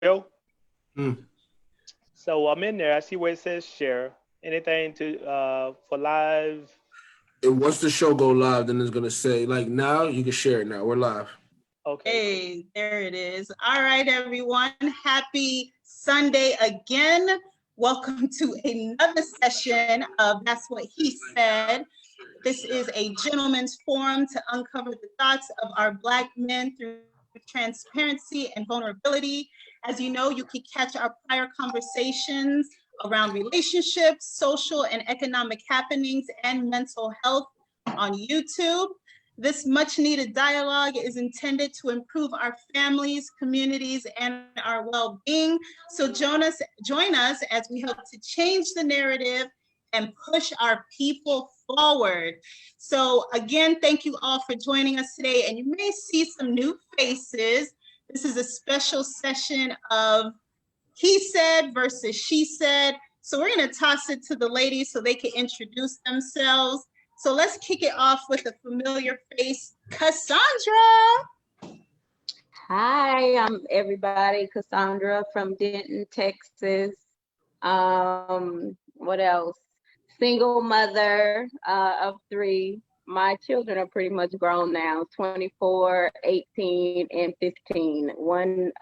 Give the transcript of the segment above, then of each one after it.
Bill. Mm. So I'm in there. I see where it says share. Anything to for live? And once the show go live, then it's gonna say like now you can share it now. We're live. Okay, cool. Hey, there it is. All right, everyone. Happy Sunday again. Welcome to another session of That's What He Said. This is a gentleman's forum to uncover the thoughts of our Black men through transparency and vulnerability. As you know, you can catch our prior conversations around relationships, social and economic happenings, and mental health on YouTube. This much needed dialogue is intended to improve our families, communities, and our well-being. So join us as we help to change the narrative and push our people forward. So again, thank you all for joining us today. And you may see some new faces. This is a special session of he said versus she said. So we're going to toss it to the ladies so they can introduce themselves. So let's kick it off with a familiar face, Cassandra. Hi, I'm everybody. Cassandra from Denton, Texas. What else? Single mother of three. My children are pretty much grown now, 24, 18, and 15. One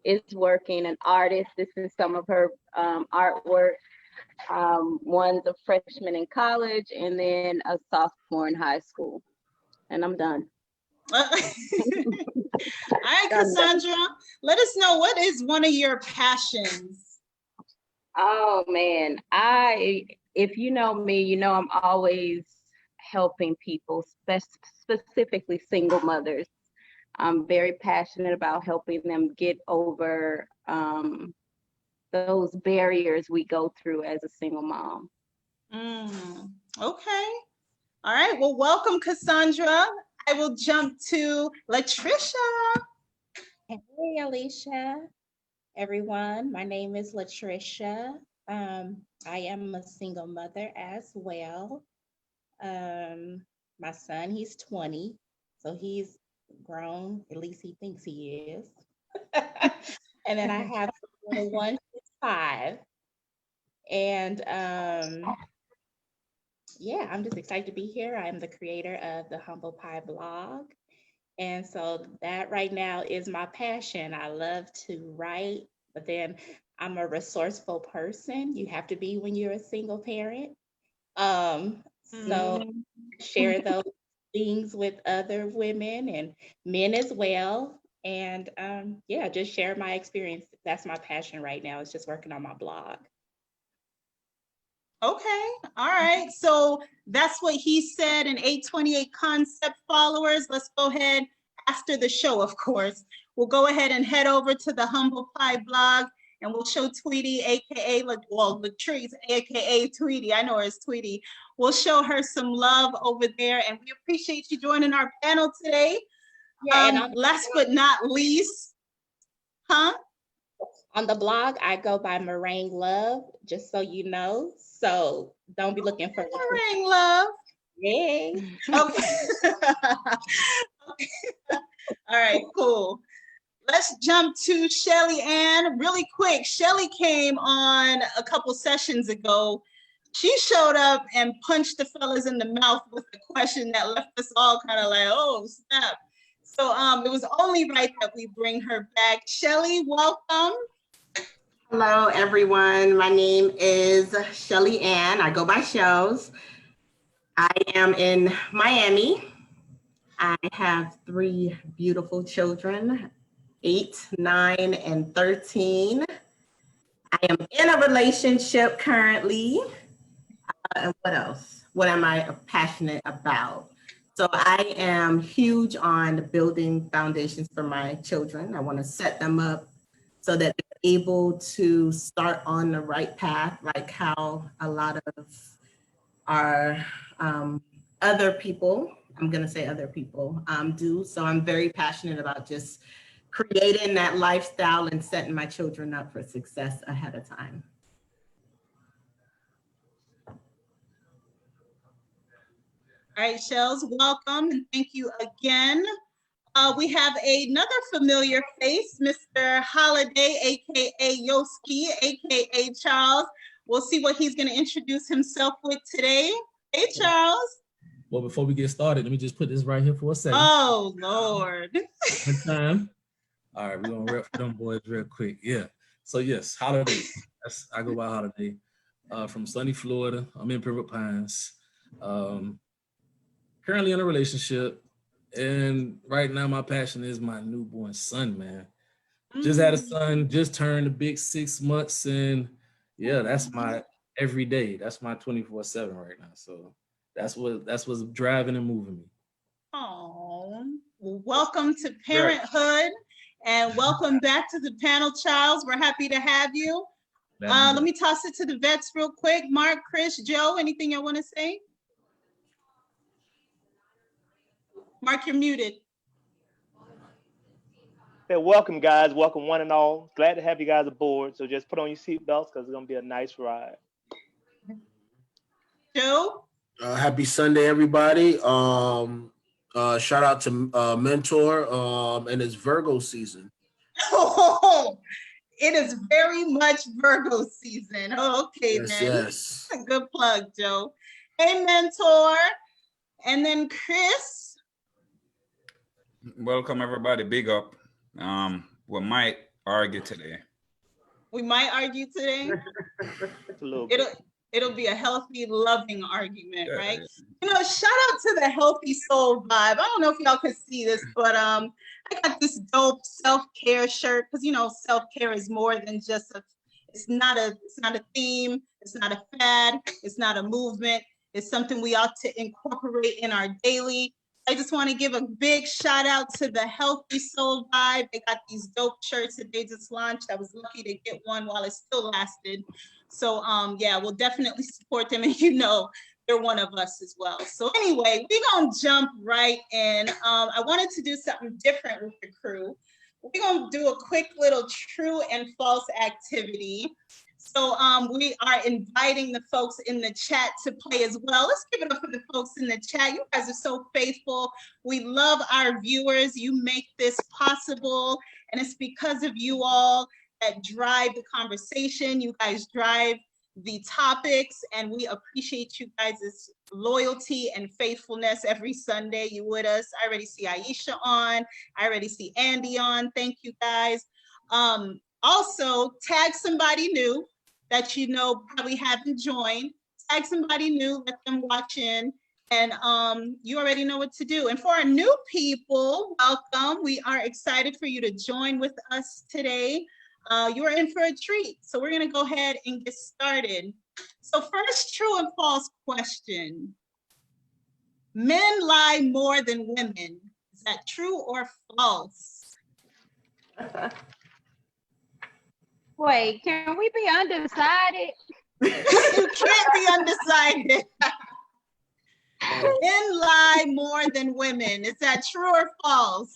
is working, an artist. This is some of her artwork. One's a freshman in college, and then a sophomore in high school. And I'm done. All right, Cassandra, let us know, what is one of your passions? Oh man, if you know me, you know I'm always helping people, specifically single mothers. I'm very passionate about helping them get over those barriers we go through as a single mom. Okay. All right. Well, welcome, Cassandra. I will jump to Latricia. Hey, Alicia, everyone. My name is Latricia. I am a single mother as well. My son, he's 20, so he's grown. At least he thinks he is. And then I have a little one who's 5. And yeah, I'm just excited to be here. I'm the creator of the Humble Pie blog. And so that right now is my passion. I love to write, but then I'm a resourceful person. You have to be when you're a single parent. So share those things with other women and men as well. And yeah, just share my experience. That's my passion right now. It's just working on my blog. Okay. All right. So that's what he said. And 828 Concept followers, let's go ahead after the show, of course. We'll go ahead and head over to the Humble Pie blog and we'll show Tweety, aka Latrice, aka Tweety. I know her as Tweety. We'll show her some love over there, and we appreciate you joining our panel today. Yeah, last but not least, on the blog, I go by Meringue Love, just so you know. So don't be looking for Meringue Love. Yay. Okay. Okay. All right, cool. Let's jump to Shelly Ann really quick. Shelly came on a couple sessions ago. She showed up and punched the fellas in the mouth with a question that left us all kind of like, oh, snap. So it was only right that we bring her back. Shelly, welcome. Hello, everyone. My name is Shelly Ann. I go by Shells. I am in Miami. I have 3 beautiful children, 8, 9, and 13. I am in a relationship currently. And what else? What am I passionate about? So I am huge on building foundations for my children. I want to set them up so that they're able to start on the right path, like how a lot of our other people, I'm going to say other people, do. So I'm very passionate about just creating that lifestyle and setting my children up for success ahead of time. All right, Shells, welcome and thank you again. We have another familiar face, Mr. Holiday, AKA Yoski, AKA Charles. We'll see what he's gonna introduce himself with today. Hey, Charles. Well, before we get started, let me just put this right here for a second. Oh, Lord. One time. All right, we're gonna rep for them boys real quick. Yeah. So yes, Holiday. I go by Holiday. From sunny Florida. I'm in Pembroke Pines. Currently in a relationship. And right now my passion is my newborn son, man. Just had a son, just turned a big 6 months, and yeah, that's my every day. That's my 24/7 right now. So that's what's driving and moving me. Oh, well, welcome to parenthood, and welcome back to the panel, Charles. We're happy to have you. Let me toss it to the vets real quick. Mark, Chris, Joe, anything you want to say? Mark, you're muted. Hey, welcome, guys. Welcome, one and all. Glad to have you guys aboard. So just put on your seatbelts because it's going to be a nice ride. Joe? Happy Sunday, everybody. Shout out to Mentor and it's Virgo season. Oh, it is very much Virgo season. Okay, Yes, then. yes. Good plug, Joe. Hey, Mentor. And then Chris. Welcome, everybody. Big up. We might argue today. We might argue today. It's a little bit. It'll be a healthy, loving argument, right? You know, shout out to the Healthy Soul Vibe. I don't know if y'all can see this, but I got this dope self-care shirt because you know self-care is more than just it's not a theme, it's not a fad, it's not a movement. It's something we ought to incorporate in our daily. I just want to give a big shout out to the Healthy Soul Vibe. They got these dope shirts that they just launched. I was lucky to get one while it still lasted. So yeah, we'll definitely support them, and you know they're one of us as well. So anyway, we're gonna jump right in. I wanted to do something different with the crew. We're gonna do a quick little true and false activity. So we are inviting the folks in the chat to play as well. Let's give it up for the folks in the chat. You guys are so faithful. We love our viewers. You make this possible, and it's because of you all that drive the conversation. You guys drive the topics, and we appreciate you guys' loyalty and faithfulness every Sunday. You with us. I already see Aisha on. I already see Andy on. Thank you guys. Also, tag somebody new that you know probably haven't joined. Tag somebody new, let them watch in, and you already know what to do. And for our new people, welcome. We are excited for you to join with us today. You are in for a treat. So we're gonna go ahead and get started. So first, true and false question. Men lie more than women. Is that true or false? Wait, can we be undecided? You can't be undecided. Men lie more than women. Is that true or false?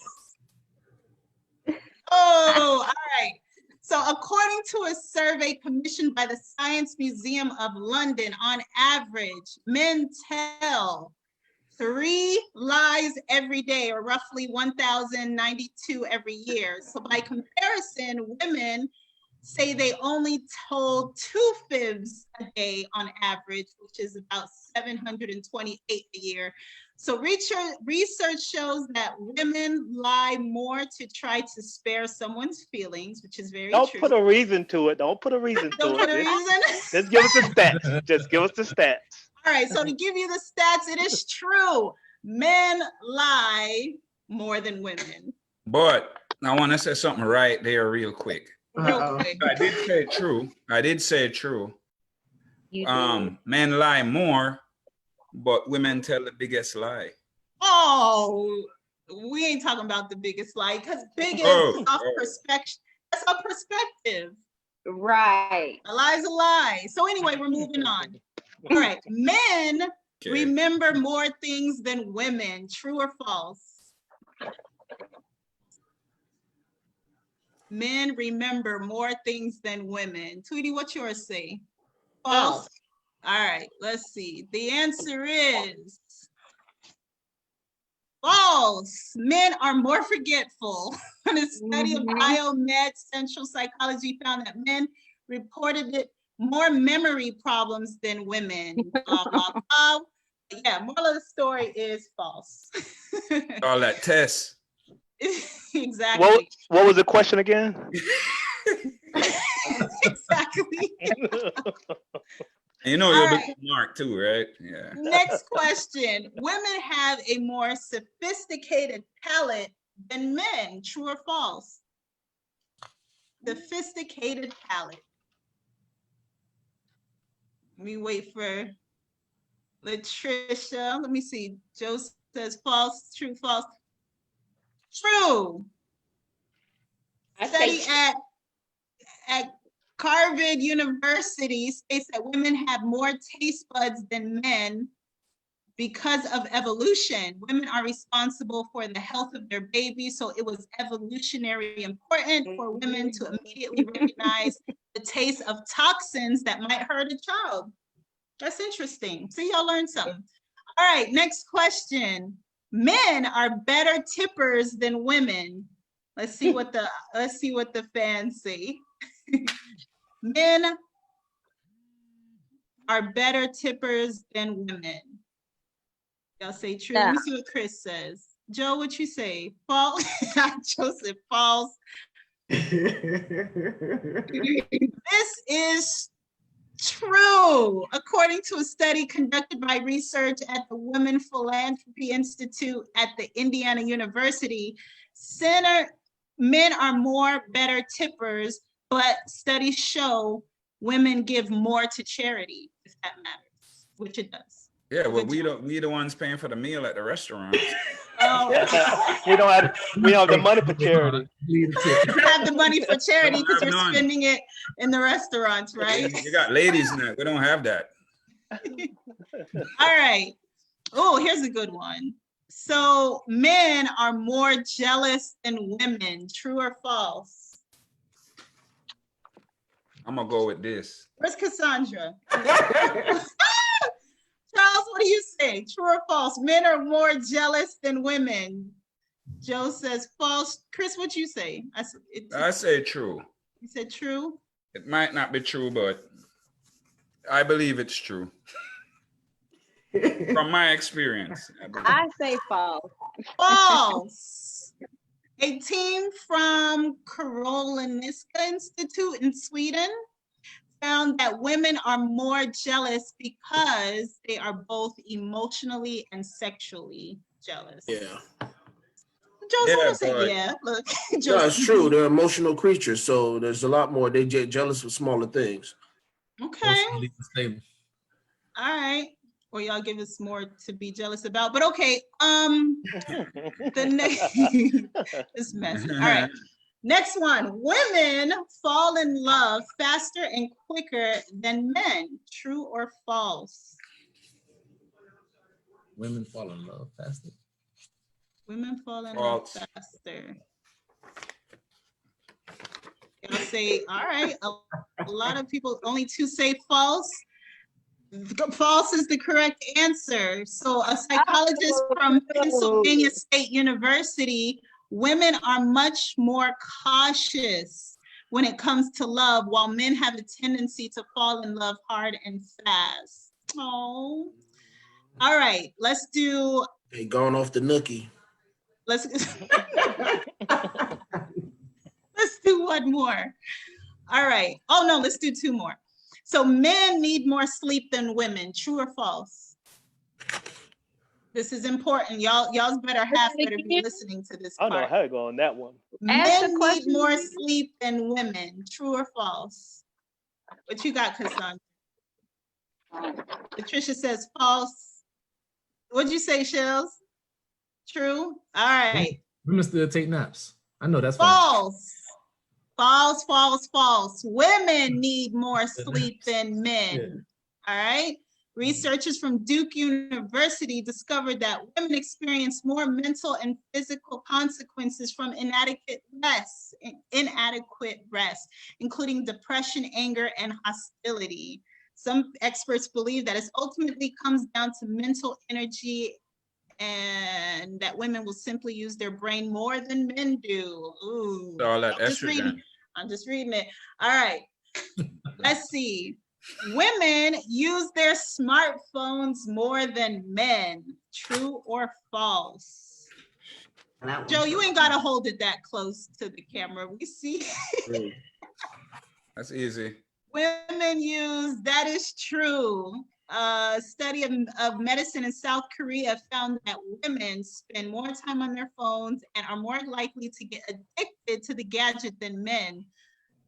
Oh, all right. So according to a survey commissioned by the Science Museum of London, on average, men tell 3 lies every day, or roughly 1,092 every year. So by comparison, women say they only told 2 fibs a day on average, which is about 728 a year. So research shows that women lie more to try to spare someone's feelings, which is very true. Don't put a reason to it. Don't put a reason to Don't it. put a reason? Just give us the stats. Just give us the stats. All right, so to give you the stats, it is true. Men lie more than women. But I want to say something right there real quick. Real quick. I did say true. I did say true. You did. Men lie more, but women tell the biggest lie. Oh, we ain't talking about the biggest lie, because biggest is off perspective. That's our perspective. Right. A lie's a lie. So anyway, we're moving on. All right, men remember more things than women. True or false? Men remember more things than women. Tweety, what's yours say? False? All right, let's see. The answer is False. Men are more forgetful. A study of biomed central psychology found that men reported it more memory problems than women. Blah, blah, blah. Yeah, moral of the story is false. All that test. Exactly. What was the question again? Exactly. You know you're being smart too, right? Yeah. Next question. Women have a more sophisticated palate than men. True or false? Sophisticated palate. Let me wait for Latricia. Let me see. Joe says false, true, false. True. I Study say at Harvard University states that women have more taste buds than men because of evolution. Women are responsible for the health of their babies, so it was evolutionary important for women to immediately recognize the taste of toxins that might hurt a child. That's interesting. See, y'all learned something. All right, next question. Men are better tippers than women. Let's see what the fans say. Men are better tippers than women. Y'all say true. Let me see what Chris says. Joe, what you say? False. Joe said false. This is true. According to a study conducted by research at the Women Philanthropy Institute at the Indiana University Center, men are more better tippers, but studies show women give more to charity, if that matters, which it does. Yeah, well, we the ones paying for the meal at the restaurant. Oh. we don't have the money for charity. You have the money for charity because you're spending it in the restaurants, right? You got ladies now. We don't have that. All right. Oh, here's a good one. So men are more jealous than women. True or false? I'm gonna go with this. Where's Cassandra? Charles, what do you say? True or false? Men are more jealous than women. Joe says false. Chris, what you say? I say true. You said true? It might not be true, but I believe it's true. From my experience. I say false. False. A team from Karolinska Institute in Sweden found that women are more jealous because they are both emotionally and sexually jealous. Yeah. Joe's say yeah. Look, no, it's true. They're emotional creatures, so there's a lot more. They get jealous of smaller things. Okay. All right. Or y'all give us more to be jealous about, but okay. The next this messy. All right. Next one. Women fall in love faster and quicker than men. True or false? Women fall in love faster. Women fall in love faster. Y'all say, all right. A lot of people, only two say false. False is the correct answer. So a psychologist from Pennsylvania State University, women are much more cautious when it comes to love, while men have a tendency to fall in love hard and fast. Oh, all right. Let's do. They going off the nookie. Let's do one more. All right. Oh no, let's do two more. So men need more sleep than women. True or false? This is important. Y'all's better be listening to this part. I don't know how to go on that one. Men need more sleep than women. True or false? What you got, Cassandra? Patricia says false. What'd you say, Shells? True? All right. Women still take naps. I know that's false. False, false, false. Women need more sleep than men. Yeah. All right. Researchers from Duke University discovered that women experience more mental and physical consequences from inadequate rest, including depression, anger, and hostility. Some experts believe that it ultimately comes down to mental energy and that women will simply use their brain more than men do. Ooh, All that I'm just reading. estrogen. I'm just reading it. All right, let's see. Women use their smartphones more than men. True or false? Joe, you ain't gotta hold it that close to the camera. We see. That's easy. Women use, that is true. A study of medicine in South Korea found that women spend more time on their phones and are more likely to get addicted to the gadget than men.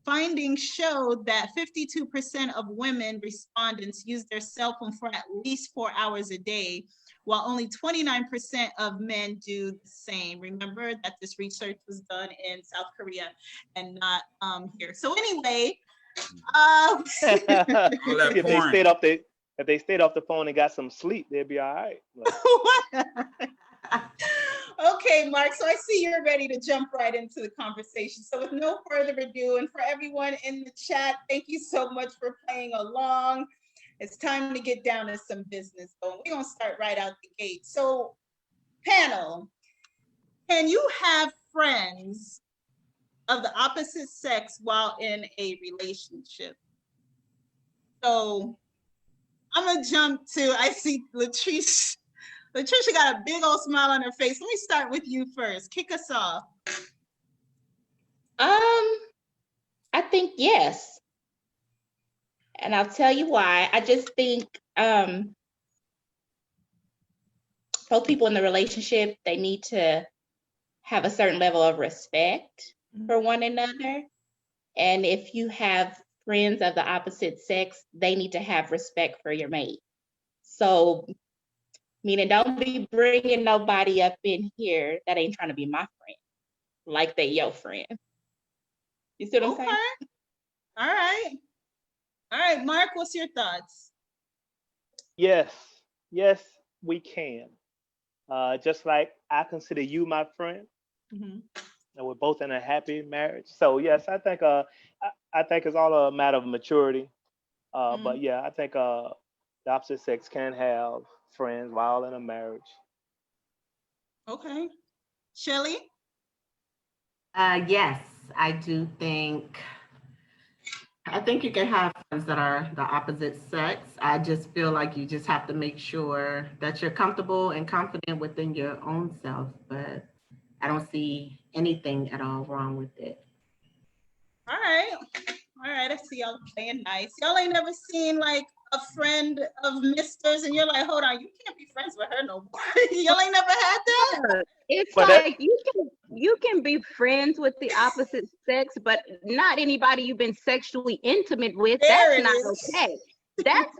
Findings showed that 52% of women respondents use their cell phone for at least 4 hours a day, while only 29% of men do the same. Remember that this research was done in South Korea and not here. So anyway, if they stayed off the if they stayed off the phone and got some sleep, they'd be all right. Okay, Mark, so I see you're ready to jump right into the conversation. So with no further ado, and for everyone in the chat, thank you so much for playing along. It's time to get down to some business. So we're gonna start right out the gate. So panel, can you have friends of the opposite sex while in a relationship? So I'm gonna jump to, I see Latrice. Latricia got a big old smile on her face. Let me start with you first. Kick us off. I think yes. And I'll tell you why. I just think both people in the relationship, they need to have a certain level of respect for one another. And if you have friends of the opposite sex, they need to have respect for your mate. So, meaning don't be bringing nobody up in here that ain't trying to be my friend, like they your friend. You see what I'm saying? All right. All right, Mark, what's your thoughts? Yes, we can. Just like I consider you my friend, and we're both in a happy marriage. So yes, I think I think it's all a matter of maturity. But yeah, I think the opposite sex can have friends while in a marriage. Okay. Shelly? Yes, I do think. I think you can have friends that are the opposite sex. I just feel like you just have to make sure that you're comfortable and confident within your own self. But I don't see anything at all wrong with it. All right. All right. I see y'all playing nice. Y'all ain't never seen like a friend of Mister's and you're like, hold on, you can't be friends with her no more. Y'all ain't never had that? It's But like you can be friends with the opposite sex, but not anybody you've been sexually intimate with. There That's it not is. okay. That's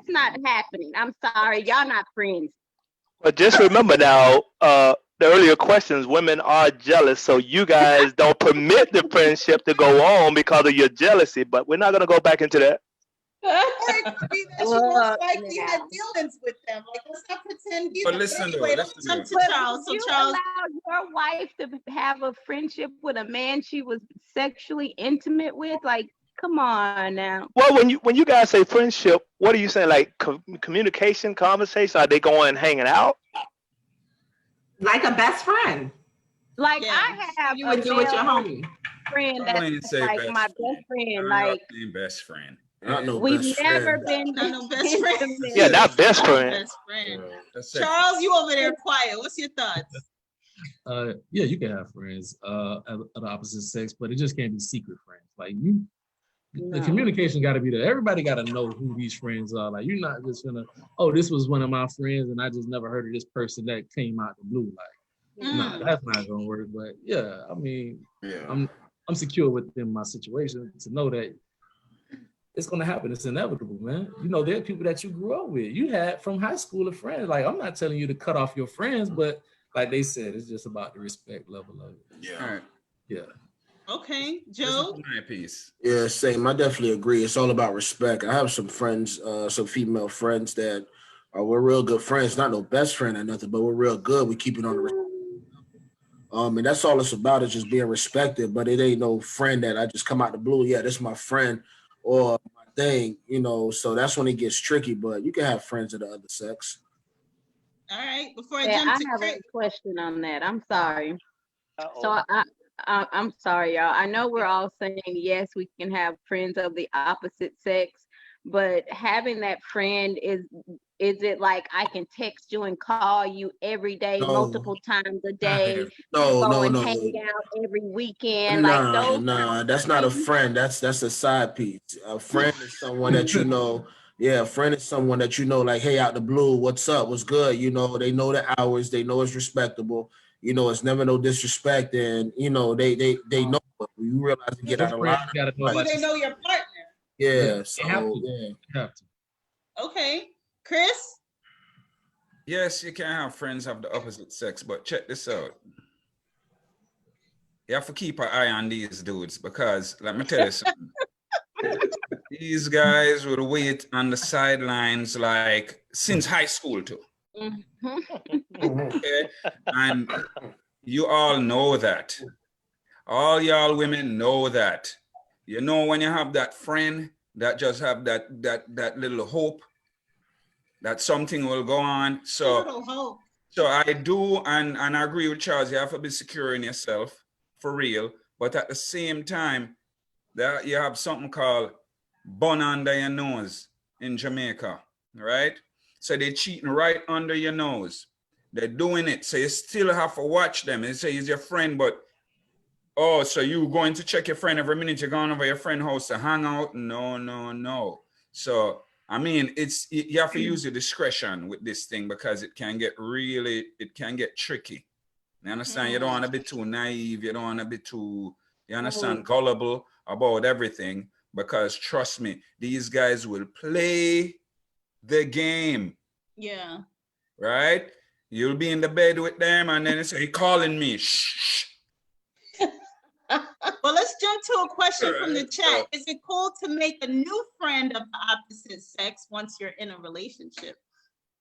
not happening. I'm sorry, y'all not friends. But just remember now, the earlier questions, women are jealous, so you guys don't permit the friendship to go on because of your jealousy. But we're not gonna go back into that. Or it could be that you most likely had dealings with them. Like, let's not pretend either. But listen though, anyway, let me listen jump though. to Charles. So You Charles, allow your wife to have a friendship with a man she was sexually intimate with? Like, come on now. Well, when you guys say friendship, what are you saying? Like communication, conversation? Are they going hanging out? Like a best friend. Like Yeah. I have You would a do with your male homie. friend I wouldn't that's say like best my friend. best friend. I'm not Like saying best friend. Not no we've best never friend. been not no best friend. intimate. Yeah, not best friend. Best friend. That's it. Charles, you over there quiet. What's your thoughts? Yeah, you can have friends of the opposite sex, but it just can't be secret friends. Like you, the communication got to be there. Everybody got to know who these friends are. Like you're not just gonna, oh, this was one of my friends, and I just never heard of this person that came out the blue. Like, nah, that's not gonna work. But yeah, I mean, I'm secure within my situation to know that it's gonna happen. It's inevitable, man. You know, there are people that you grew up with. You had from high school of friends. Like, I'm not telling you to cut off your friends, but like they said, it's just about the respect level of it. Yeah. All right. Okay, This Joe. is my piece. Yeah, same. I definitely agree. It's all about respect. I have some friends, some female friends that we're real good friends. Not no best friend or nothing, but we're real good. We keep it on the and that's all it's about is just being respected. But it ain't no friend that I just come out the blue. Yeah, this is my friend or my thing, you know. So that's when it gets tricky. But you can have friends of the other sex. All right. Before I Yeah, jump I to have Chris. a question on that. I'm sorry. Uh-oh. So I'm sorry, y'all. I know we're all saying yes, we can have friends of the opposite sex, but having that friend is it like I can text you and call you every day, No, multiple times a Not day, every. no, go no, and no. hang out every weekend? Like Nah, those nah, types of that's not a friends. friend. That's a side piece. A friend is someone that you know. Yeah, a friend is someone that you know, like, hey, out the blue, what's up? What's good? You know, they know the hours, they know it's respectable. You know, it's never no disrespect, and you know, they know. You realize to get Your out a friend lot of gotta know Do about they your know your partner? yeah. They have So to. yeah, They have to. Okay. Chris? Yes, you can have friends of the opposite sex, but check this out. You have to keep an eye on these dudes because let me tell you something. These guys will wait on the sidelines like since high school too. Okay? And you all know that. All y'all women know that. You know when you have that friend that just have that little hope that something will go on. Little hope. So I do and I agree with Charles. You have to be secure in yourself for real. But at the same time, that you have something called bun under your nose in Jamaica, right? So they're cheating right under your nose. They're doing it. So you still have to watch them. They say he's your friend, but oh, so you going to check your friend every minute you're going over your friend's house to hang out? No, no, no. So I mean, you have to use your discretion with this thing because it can get tricky. You understand? You don't want to be too naive. You don't want to be too, you understand, gullible about everything because trust me, these guys will play the game. Yeah. Right? You'll be in the bed with them and then they say, calling me. Shh. Well, let's jump to a question from the chat. Is it cool to make a new friend of the opposite sex once you're in a relationship?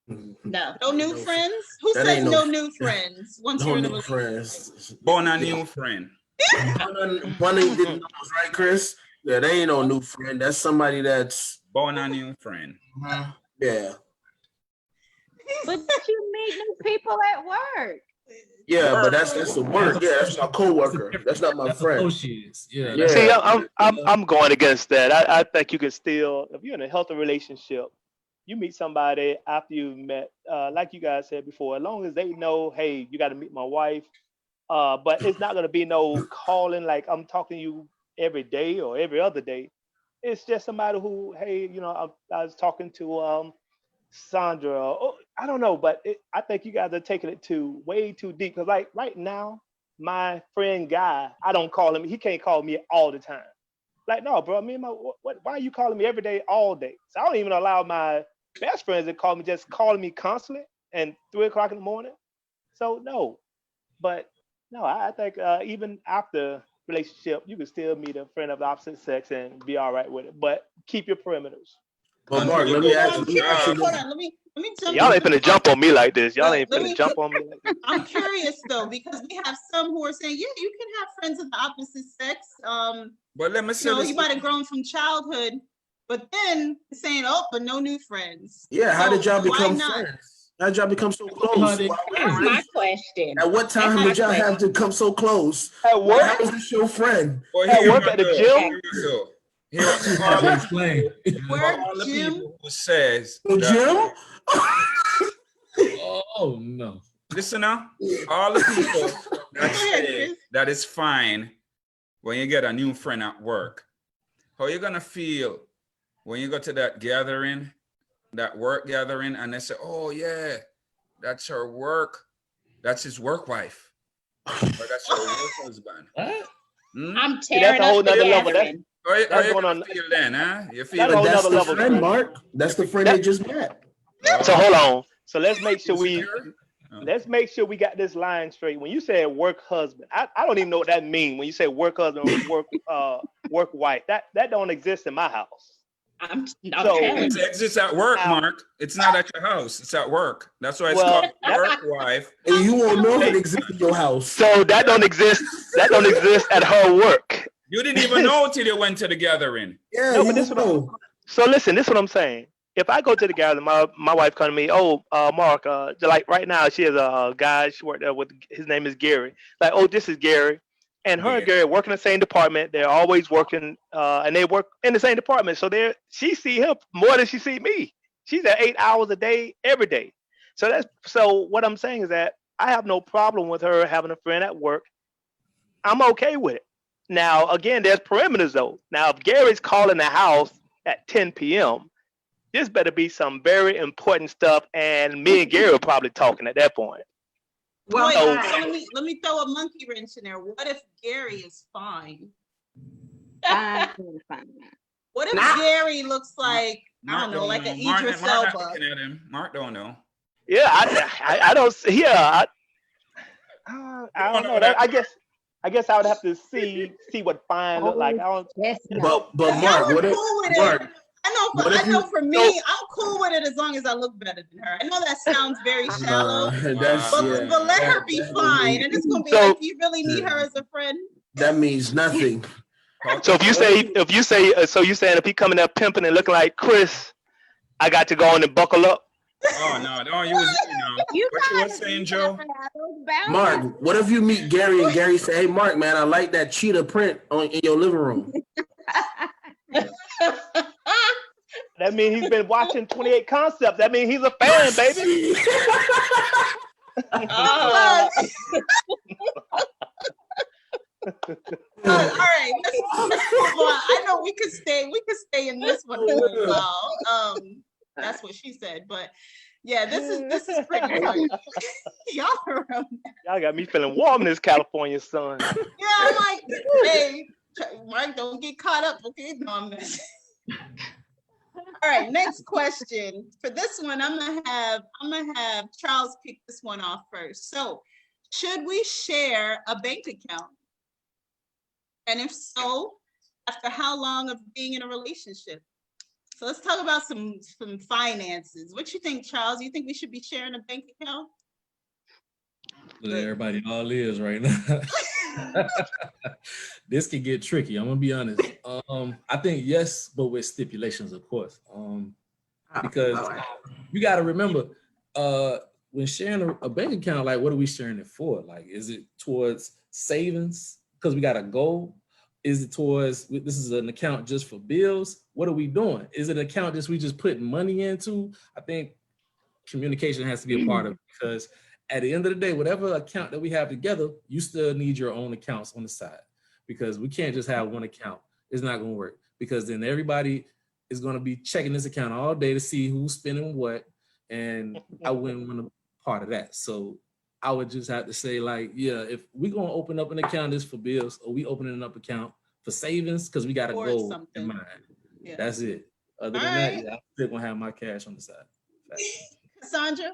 No. No new friends? Who That says ain't no no- new friends once no you're in a new relationship? friends. Born a new friend. One of the nose, right, Chris? Yeah, they ain't no new friend. That's somebody that's Born a new friend. yeah. But you meet new people at work. Yeah, but that's the work. Yeah, that's my coworker. That's not my That's friend. associates. Yeah. Yeah. See, I'm going against that. I think you can still, if you're in a healthy relationship, you meet somebody after you've met, like you guys said before, as long as they know, hey, you got to meet my wife. But it's not gonna be no calling like I'm talking to you every day or every other day. It's just somebody who, hey, I was talking to Sandra. Oh, I don't know, but I think you guys are taking it to way too deep. Cause like right now, my friend Guy, I don't call him. He can't call me all the time. Like, no, bro. Me and my what? Why are you calling me every day, all day? So I don't even allow my best friends to call me, just calling me constantly and 3 o'clock in the morning. So no, but no, I think even after relationship, you can still meet a friend of the opposite sex and be all right with it. But keep your perimeters. Well, Until Mark, you let do me a ask I'm good you. curious. job. Hold on. Let me jump Y'all ain't into finna jump on me like this. Y'all ain't Let finna me- jump on me like this. I'm curious though, because we have some who are saying, yeah, you can have friends of the opposite sex. But let me say this. You might have grown from childhood, but then saying, oh, but no new friends. Yeah, how did y'all So why become not? friends? How did y'all become so How close? they That's my question. At what time That's my did y'all have to come so close? At Like, work, how is this your friend? Well, at hear work what at the though. gym. Hear what though. Hear Too all hard to the explain. Where, all the Jim? people who says The that, gym? Oh no. listen now, all the people that Go ahead, say Chris. that it's fine when you get a new friend at work. How you gonna feel when you go to that gathering, that work gathering, and they say, "Oh yeah, that's her work, that's his work wife, or that's her work husband." What? Hmm? I'm See, that's tearing a up whole the nother level. gathering. How you That's going gonna on. feel then, huh? You That's feel a whole But that's nother the level, friend, Chris. Mark. That's the friend That, they just met. so hold on. So let's make sure insecure? let's make sure we got this line straight. When you say work husband, I don't even know what that means. When you say work husband or work wife, that don't exist in my house. I'm So telling It you. exists at work, now, Mark. It's not at your house. It's at work. That's why it's well, called work wife. And you won't know if it hey, exists in your house. so that don't exist. That don't exist at her work. You didn't even know till you went to the gathering. Yeah, No, you but this won't what know. so listen, this is what I'm saying. if I go to the gathering, my wife come to me, oh, Mark, like right now, she has a guy she worked there with. His name is Gary. Like, oh, this is Gary, and her Yeah. and Gary work in the same department. They're always working, and they work in the same department. So she see him more than she see me. She's at 8 hours a day, every day. So what I'm saying is that I have no problem with her having a friend at work. I'm okay with it. Now, again, there's perimeters though. Now, if Gary's calling the house at 10 p.m., this better be some very important stuff, and me and Gary are probably talking at that point. Well, Wait, So- so let me throw a monkey wrench in there. What if Gary is fine? Fine. What if Nah. Gary looks like, I Mark don't know, like know. an Mark Idris not Elba? looking at him. Mark don't know. Yeah, I don't. Yeah, I don't know. I guess I would have to see what fine look like. I don't. Yes, no. But Y'all Mark, are what if cool with Mark? it. I what if know you- for me, I'm cool with it as long as I look better than her. I know that sounds very shallow, That's but, yeah. but let her be fine. And it's gonna be like, you really need her as a friend? That means nothing. So if you say, so you saying if he coming up pimping and looking like Chris, I got to go on and buckle up. Oh no, don't use me now. What you was saying, Joe? Mark, what if you meet Gary and Gary say, "Hey, Mark, man, I like that cheetah print in your living room." That means he's been watching 28 Concepts. That means he's a fan, baby. All right, let's move on. I know we could stay in this one for a while. That's what she said, but yeah, this is pretty funny. Y'all got me feeling warm in this California sun. Yeah, I'm like, hey, Mark, don't get caught up, okay? No, I'm not. All right, next question. For this one, I'm gonna have Charles kick this one off first. So, should we share a bank account? And if so, after how long of being in a relationship? So let's talk about some finances. What you think, Charles? You think we should be sharing a bank account? Everybody all is right now. This can get tricky. I'm gonna be honest. I think yes, but with stipulations, of course. Because you got to remember, when sharing a bank account, like what are we sharing it for? Like, is it towards savings because we got a goal? Is it towards this is an account just for bills? What are we doing? Is it an account we just putting money into? I think communication has to be a part of it because at the end of the day, whatever account that we have together, you still need your own accounts on the side because we can't just have one account. It's not going to work because then everybody is going to be checking this account all day to see who's spending what. And I wouldn't want to be part of that. So I would just have to say, like, yeah, if we're going to open up an account this for bills or we opening up account for savings because we got a goal in mind. Yeah. That's it. Other than that, yeah, I'm still going to have my cash on the side. Cassandra?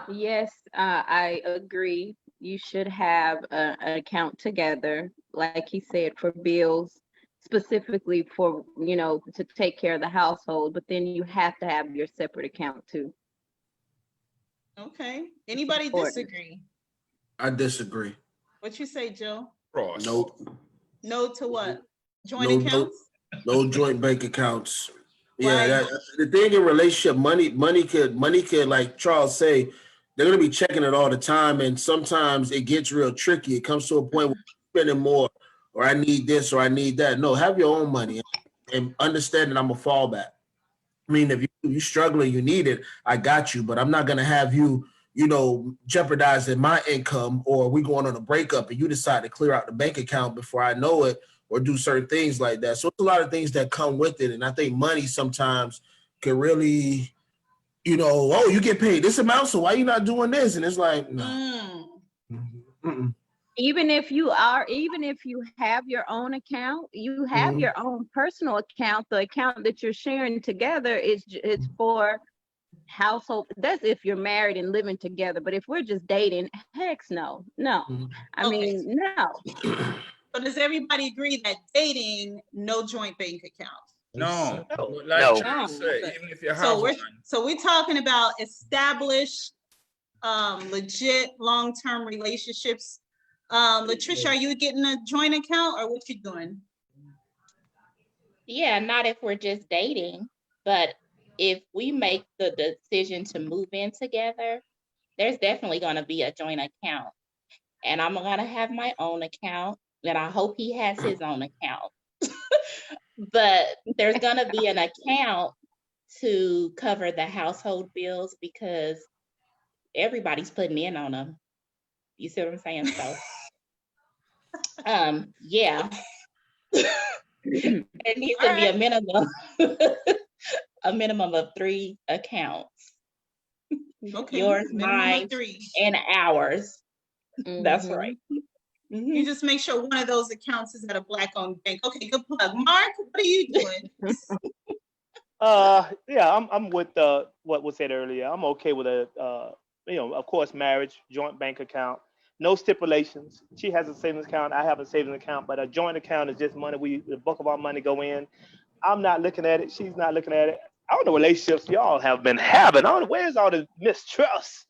Yes, I agree. You should have an account together, like he said, for bills, specifically for, to take care of the household, but then you have to have your separate account too. Okay. Anybody disagree? I disagree. What you say, Joe? Nope. No to what? Joint accounts? No joint bank accounts. Yeah, the thing in relationship, money could, like Charles say, they're gonna be checking it all the time, and sometimes it gets real tricky. It comes to a point where you're spending more, or I need this, or I need that. No, have your own money and understand that I'm a fallback. I mean, if you struggling, you need it, I got you, but I'm not gonna have you, jeopardizing my income, or we going on a breakup and you decide to clear out the bank account before I know it, or do certain things like that. So it's a lot of things that come with it. And I think money sometimes can really, oh, you get paid this amount, so why you not doing this? And it's like, no. Even if you have your own account, you have your own personal account. The account that you're sharing together it's for household. That's if you're married and living together. But if we're just dating, heck no. I mean, no. So does everybody agree that dating, no joint bank accounts? No. Charles said, even if you have one. So we're talking about established, legit long-term relationships. Latricia, are you getting a joint account or what you doing? Yeah, not if we're just dating, but if we make the decision to move in together, there's definitely going to be a joint account. And I'm going to have my own account, and I hope he has his own account. But there's going to be an account to cover the household bills because everybody's putting in on them. You see what I'm saying? So, yeah. It needs to be a minimum of 3 accounts. Okay. Yours, mine, and ours. That's right. You just make sure one of those accounts is at a Black-owned bank. Okay, good plug. Mark, what are you doing? Yeah, I'm with what was said earlier. I'm okay with a of course, marriage, joint bank account, no stipulations. She has a savings account, I have a savings account, but a joint account is just money. The bulk of our money go in. I'm not looking at it. She's not looking at it. I don't know relationships y'all have been having. I don't know where's all the mistrust.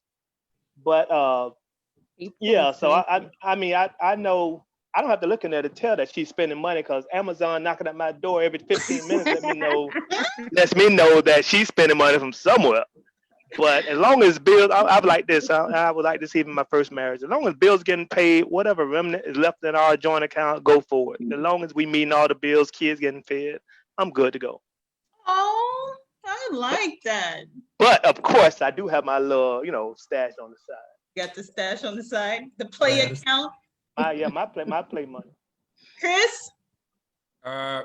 But yeah, so I mean I know I don't have to look in there to tell that she's spending money because Amazon knocking at my door every 15 minutes lets me know that she's spending money from somewhere. But as long as bills, I would like this. I would like this even my first marriage. As long as bills getting paid, whatever remnant is left in our joint account, go for it. As long as we meeting all the bills, kids getting fed, I'm good to go. Oh, I like that. But of course, I do have my little, stash on the side. Got the stash on the side, the play account. My play money. Chris? Yeah,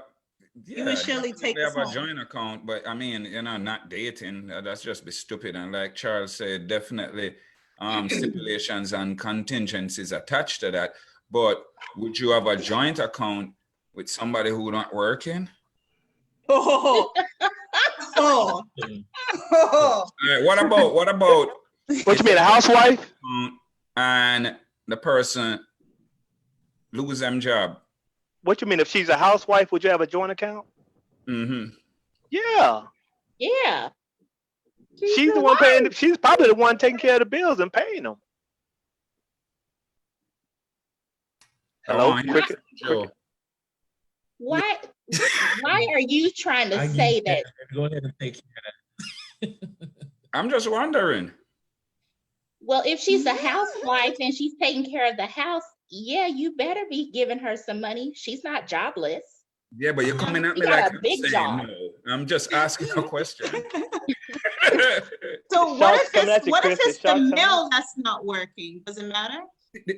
you and Shelley take have home. A joint account, but I mean, not dating. That's just be stupid. And like Charles said, definitely stipulations and contingencies attached to that. But would you have a joint account with somebody who not working? Oh. Oh. All right, what about what you mean, a housewife? And the person lose them job. What you mean, if she's a housewife, would you have a joint account? Mm-hmm. Yeah. Yeah. She's the one paying. She's probably the one taking care of the bills and paying them. Hello, cricket. Why are you trying to say that? Go ahead and take care of that. I'm just wondering. Well, if she's a housewife and she's taking care of the house, yeah, you better be giving her some money. She's not jobless. Yeah, but you're coming at me like I'm saying no. I'm just asking a question. So what if it's the male that's not working? Does it matter?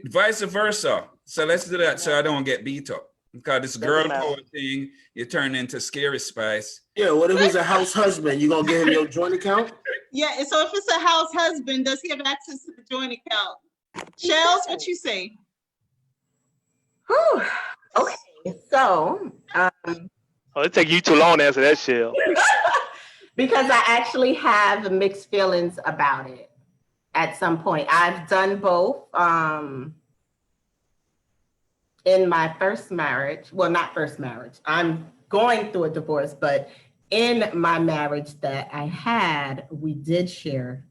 Vice versa. So let's do that so I don't get beat up. Because this girl power thing, you turn into Scary Spice. Yeah, what if he's a house husband? You gonna give him your joint account? Yeah, so if it's a house husband, does he have access to the joint account? Shells, what you say? Whew. Okay, so it take you too long to answer that, Shell. because I actually have mixed feelings about it at some point. I've done both. In my first marriage, well, not first marriage, I'm going through a divorce, but in my marriage that I had, we did share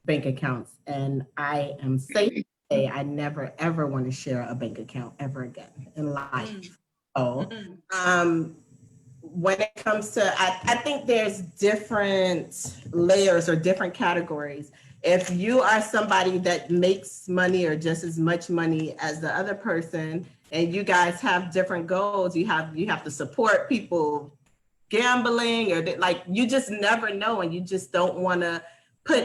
bank accounts, and I am safe to say I never ever want to share a bank account ever again in life. So, when it comes to, I think there's different layers or different categories. If you are somebody that makes money or just as much money as the other person, and you guys have different goals, you have to support people gambling, or like, you just never know, and you just don't want to put,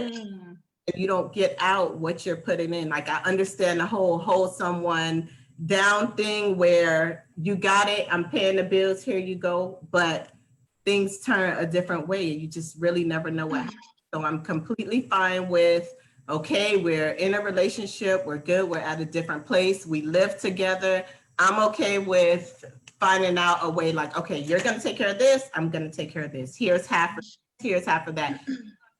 if you don't get out what you're putting in. Like, I understand the whole hold someone down thing where you got it, I'm paying the bills, here you go, but things turn a different way. You just really never know what happens. So I'm completely fine with, okay, we're in a relationship, we're good, we're at a different place, we live together. I'm okay with finding out a way, like, okay, you're gonna take care of this, I'm gonna take care of this. Here's half of that.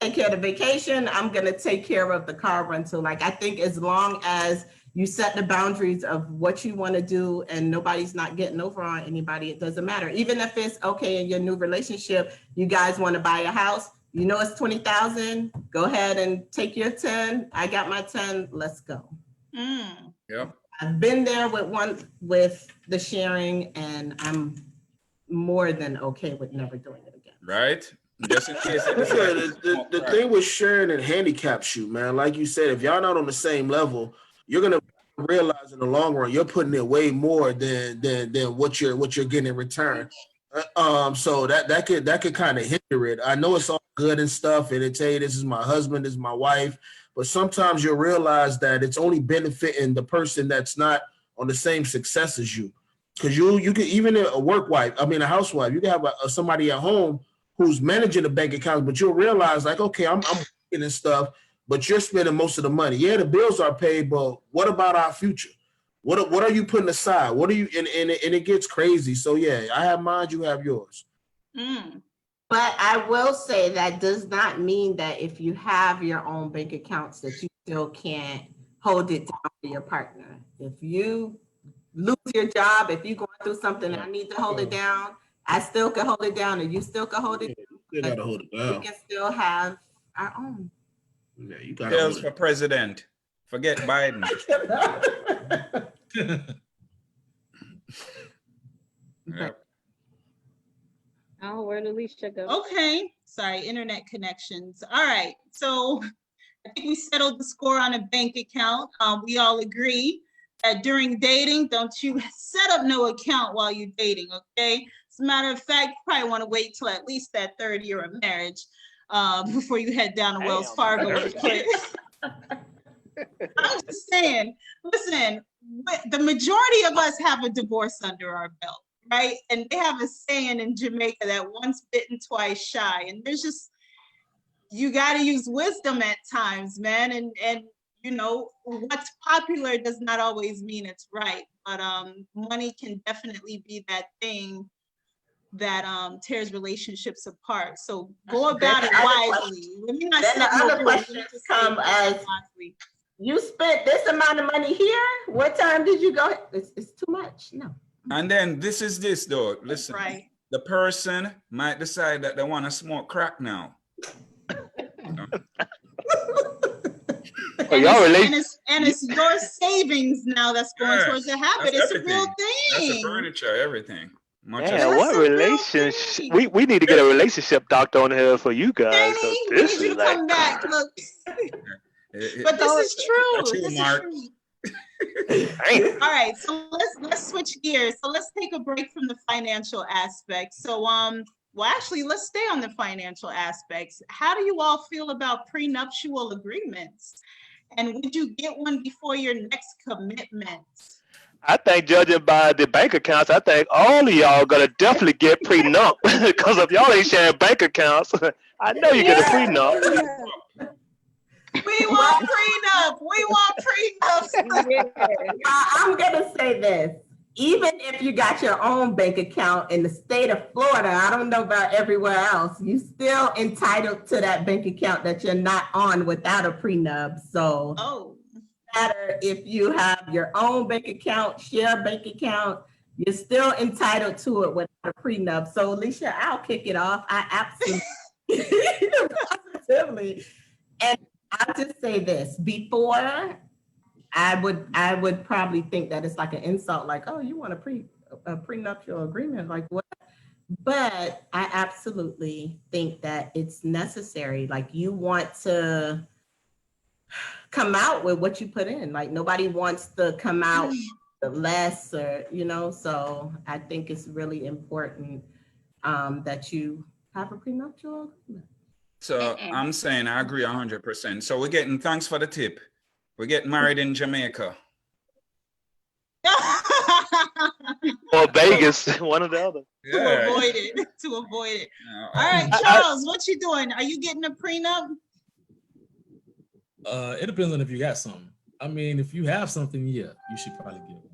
Take care of the vacation, I'm gonna take care of the car rental. Like, I think as long as you set the boundaries of what you wanna do and nobody's not getting over on anybody, it doesn't matter. Even if it's, okay, in your new relationship, you guys wanna buy a house, you know it's 20,000, go ahead and take your 10, I got my 10, let's go. Yep. I've been there with the sharing, and I'm more than okay with never doing it again. Right? Just in case they Yeah, decide the thing with sharing and handicaps you, man. Like you said, if y'all not on the same level, you're gonna realize in the long run you're putting in way more than what you're getting in return. So that could kind of hinder it. I know it's all good and stuff, and it tell you this is my husband, this is my wife, but sometimes you'll realize that it's only benefiting the person that's not on the same success as you. Because you can, even a work wife, I mean a housewife, you can have somebody at home who's managing the bank account, but you'll realize like, okay, I'm working and stuff, but you're spending most of the money. Yeah, the bills are paid, but what about our future? What are you putting aside? What are you and it gets crazy. So yeah, I have mine, you have yours. But I will say that does not mean that if you have your own bank accounts that you still can't hold it down for your partner. If you lose your job, if you're going through something and I need to hold it down, I still can hold it down and you still can hold it down. You gotta hold it down. We can still have our own. Yeah, you gotta Bills for president. Forget Biden. Yep. Oh, where did Alicia go? Okay, sorry, internet connections. All right, so I think we settled the score on a bank account. We all agree that during dating, don't you set up no account while you're dating, okay? As a matter of fact, you probably want to wait till at least that third year of marriage before you head down to Wells Fargo and put. I'm just saying, listen, the majority of us have a divorce under our belt, right? And they have a saying in Jamaica that once bitten, twice shy. And there's just, you got to use wisdom at times, man. And you know, what's popular does not always mean it's right. But money can definitely be that thing that tears relationships apart. So go about it wisely. Let me not then the other questions come as wisely. You spent this amount of money here. What time did you go? It's too much. No. And then this is this though. Listen, right. The person might decide that they want to smoke crack now. And it's your savings now that's going towards the habit. It's a real thing. That's the furniture, everything. Man, what relationship? We need to get a relationship doctor on here for you guys. Danny, we need you to come back. Look. But this is true. This is true. All right, so let's switch gears. So let's take a break from the financial aspect. So well, actually, let's stay on the financial aspects. How do you all feel about prenuptial agreements? And would you get one before your next commitment? I think judging by the bank accounts, I think all of y'all gonna definitely get prenup because if y'all ain't sharing bank accounts, I know you get a prenup. We want prenup. We want prenup. I'm gonna say this. Even if you got your own bank account in the state of Florida, I don't know about everywhere else, you still entitled to that bank account that you're not on without a prenup. So no matter if you have your own bank account, share bank account, you're still entitled to it without a prenup. So Alicia, I'll kick it off. I absolutely positively. And I'll just say this, before I would probably think that it's like an insult, like, oh, you want a prenuptial agreement, like what? But I absolutely think that it's necessary. Like you want to come out with what you put in. Like nobody wants to come out less or, you know, so I think it's really important that you have a prenuptial agreement. So I'm saying I agree 100%. So thanks for the tip. We're getting married in Jamaica. Or Vegas, one or the other. Yeah. To avoid it. All right, Charles, what you doing? Are you getting a prenup? It depends on if you got something. I mean, if you have something, yeah, you should probably get one.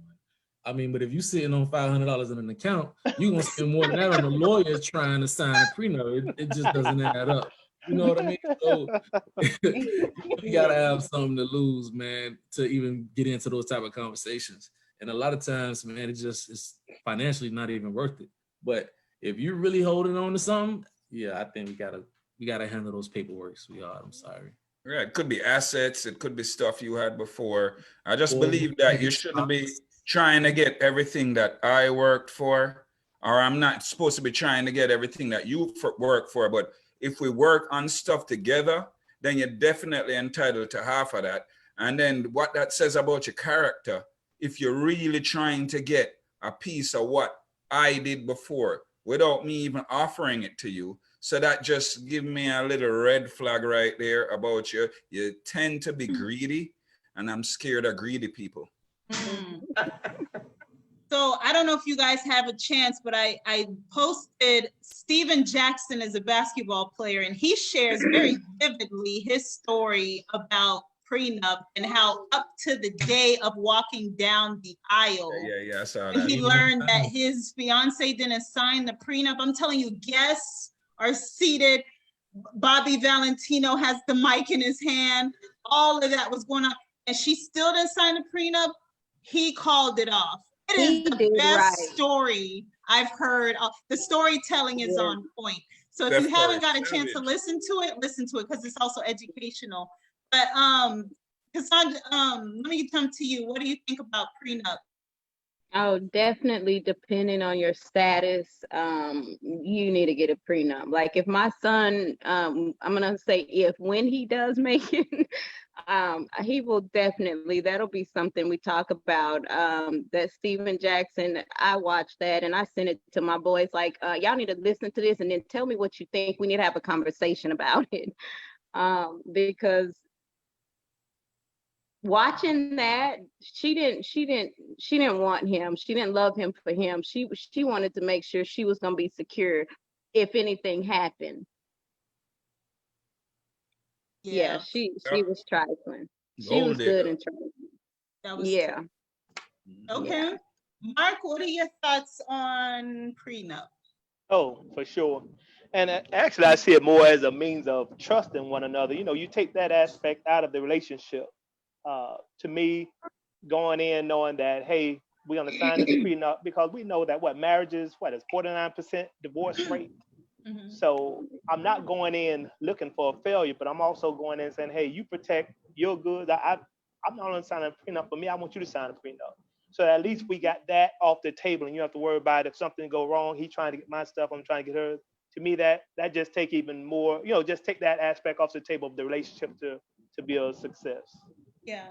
I mean, but if you're sitting on $500 in an account, you're gonna spend more than that on the lawyer trying to sign a prenup. It just doesn't add up. You know what I mean? So you gotta have something to lose, man, to even get into those type of conversations. And a lot of times, man, it's financially not even worth it. But if you're really holding on to something, yeah, I think we gotta handle those paperwork, sweetheart. I'm sorry. Yeah, it could be assets, it could be stuff you had before. I just believe that you shouldn't be trying to get everything that I worked for, or I'm not supposed to be trying to get everything that you work for, but if we work on stuff together, then you're definitely entitled to half of that. And then what that says about your character, if you're really trying to get a piece of what I did before without me even offering it to you, so that just give me a little red flag right there about you. You tend to be greedy, and I'm scared of greedy people. So I don't know if you guys have a chance, but I posted Steven Jackson is a basketball player, and he shares very vividly his story about prenup and how up to the day of walking down the aisle, Yeah, I saw when that. he learned that his fiance didn't sign the prenup. I'm telling you, guests are seated. Bobby Valentino has the mic in his hand. All of that was going on, and she still didn't sign the prenup. He called it off. It is the best story I've heard. The storytelling is on point. So if you haven't got a chance to listen to it because it's also educational. But Cassandra, let me come to you. What do you think about prenup? Oh, definitely depending on your status, you need to get a prenup. Like if my son, I'm gonna say when he does make it, he will definitely, that'll be something we talk about. That Steven Jackson, I watched that and I sent it to my boys like, y'all need to listen to this and then tell me what you think. We need to have a conversation about it. Because watching that, she didn't want him. She didn't love him for him. She wanted to make sure she was gonna be secure if anything happened. Yeah, she was trifling. She was good and trifling. That was yeah. Okay. Yeah. Mark, what are your thoughts on prenup? Oh, for sure. And actually, I see it more as a means of trusting one another. You know, you take that aspect out of the relationship. To me, going in knowing that, hey, we're going to sign this prenup because we know that marriage is 49% divorce rate. Mm-hmm. So I'm not going in looking for a failure, but I'm also going in saying, hey, you protect your goods. I'm not only signing a prenup for me, I want you to sign a prenup. So at least we got that off the table, and you don't have to worry about if something go wrong. He's trying to get my stuff, I'm trying to get hers. To me, that just take even more, just take that aspect off the table of the relationship to be a success. Yeah.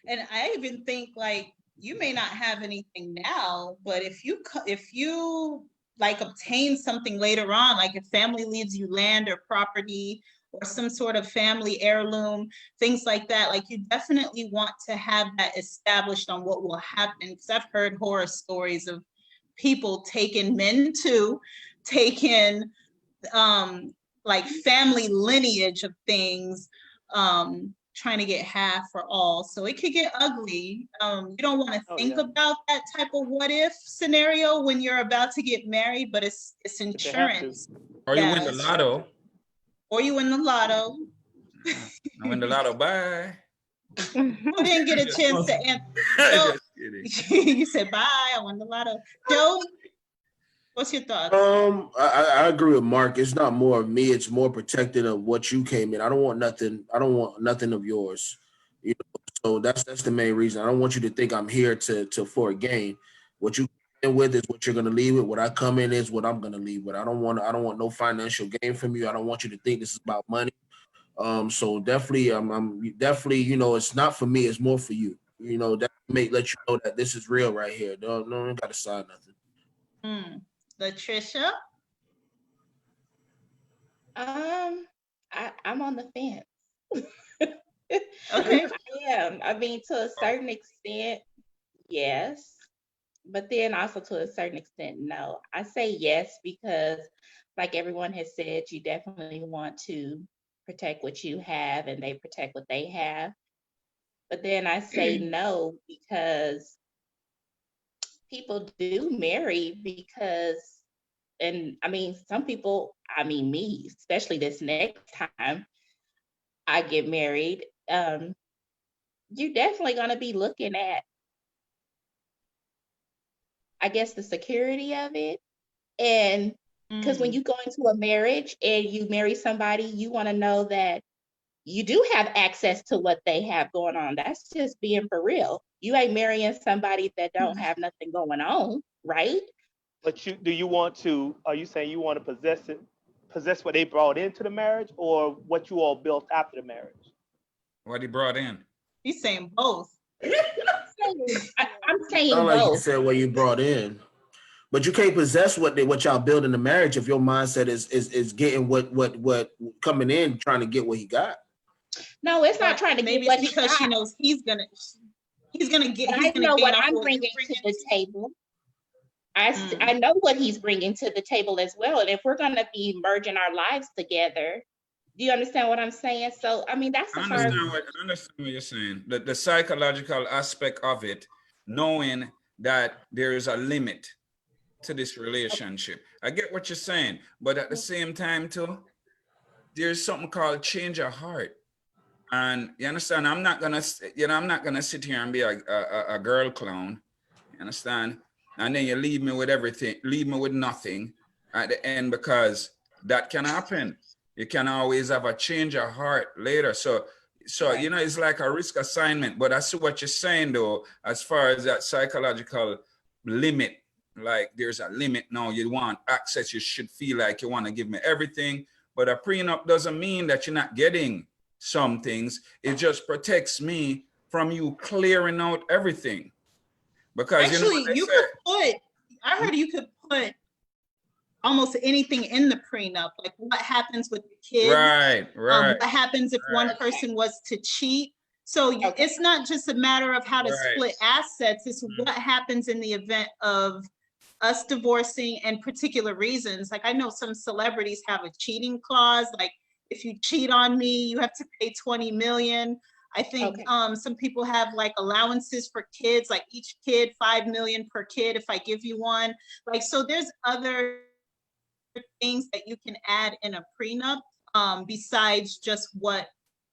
And I even think like you may not have anything now, but if you like obtain something later on, like if family leaves you land or property or some sort of family heirloom, things like that, like you definitely want to have that established on what will happen. Because I've heard horror stories of people taking men too, taking like family lineage of things, trying to get half or all. So it could get ugly. You don't want to think about that type of what if scenario when you're about to get married, but it's insurance. Or you win the lotto. Or you win the lotto. I win the lotto, bye. Who didn't get a chance to answer? Joe, you said bye, I won the lotto. Joe, what's your thoughts? I agree with Mark. It's not more of me. It's more protected of what you came in. I don't want nothing of yours. So that's the main reason. I don't want you to think I'm here to for a gain. What you come in with is what you're gonna leave with. What I come in is what I'm gonna leave with. I don't want no financial gain from you. I don't want you to think this is about money. So definitely, I'm definitely, it's not for me. It's more for you. That may let you know that this is real right here. Don't gotta sign nothing. Latricia? I'm on the fence. Okay. I am. I mean, to a certain extent, yes. But then also to a certain extent, no. I say yes because, like everyone has said, you definitely want to protect what you have and they protect what they have. But then I say no because people do marry because, and I mean, some people, I mean, me, especially this next time I get married, you're definitely going to be looking at, I guess, the security of it. And because when you go into a marriage and you marry somebody, you want to know that you do have access to what they have going on. That's just being for real. You ain't marrying somebody that don't have nothing going on, right? But are you saying you want to possess what they brought into the marriage, or what you all built after the marriage? What he brought in. He's saying both. I'm saying Sound like you both. said what you brought in. But you can't possess what y'all build in the marriage if your mindset is getting what coming in, trying to get what he got. No, it's not trying to maybe get what it's because she knows he's gonna get. I know what I'm bringing to the table. I know what he's bringing to the table as well. And if we're going to be merging our lives together, do you understand what I'm saying? So, I mean, that's I understand what you're saying. The psychological aspect of it, knowing that there is a limit to this relationship. I get what you're saying, but at the same time too, there's something called change of heart. And you understand, I'm not gonna sit here and be a girl clown. You understand? And then you leave me with everything, leave me with nothing at the end, because that can happen. You can always have a change of heart later. So right. You know, it's like a risk assignment. But I see what you're saying though, as far as that psychological limit. Like there's a limit now. You want access. You should feel like you want to give me everything. But a prenup doesn't mean that you're not getting some things. It just protects me from you clearing out everything. Because actually, I heard you could put almost anything in the prenup, like what happens with the kids. Right. What happens if one person was to cheat? So it's not just a matter of how to split assets. It's what happens in the event of us divorcing and particular reasons. Like I know some celebrities have a cheating clause. Like if you cheat on me, you have to pay 20 million. I think some people have like allowances for kids, like each kid 5 million per kid if I give you one. Like, so there's other things that you can add in a prenup besides just what,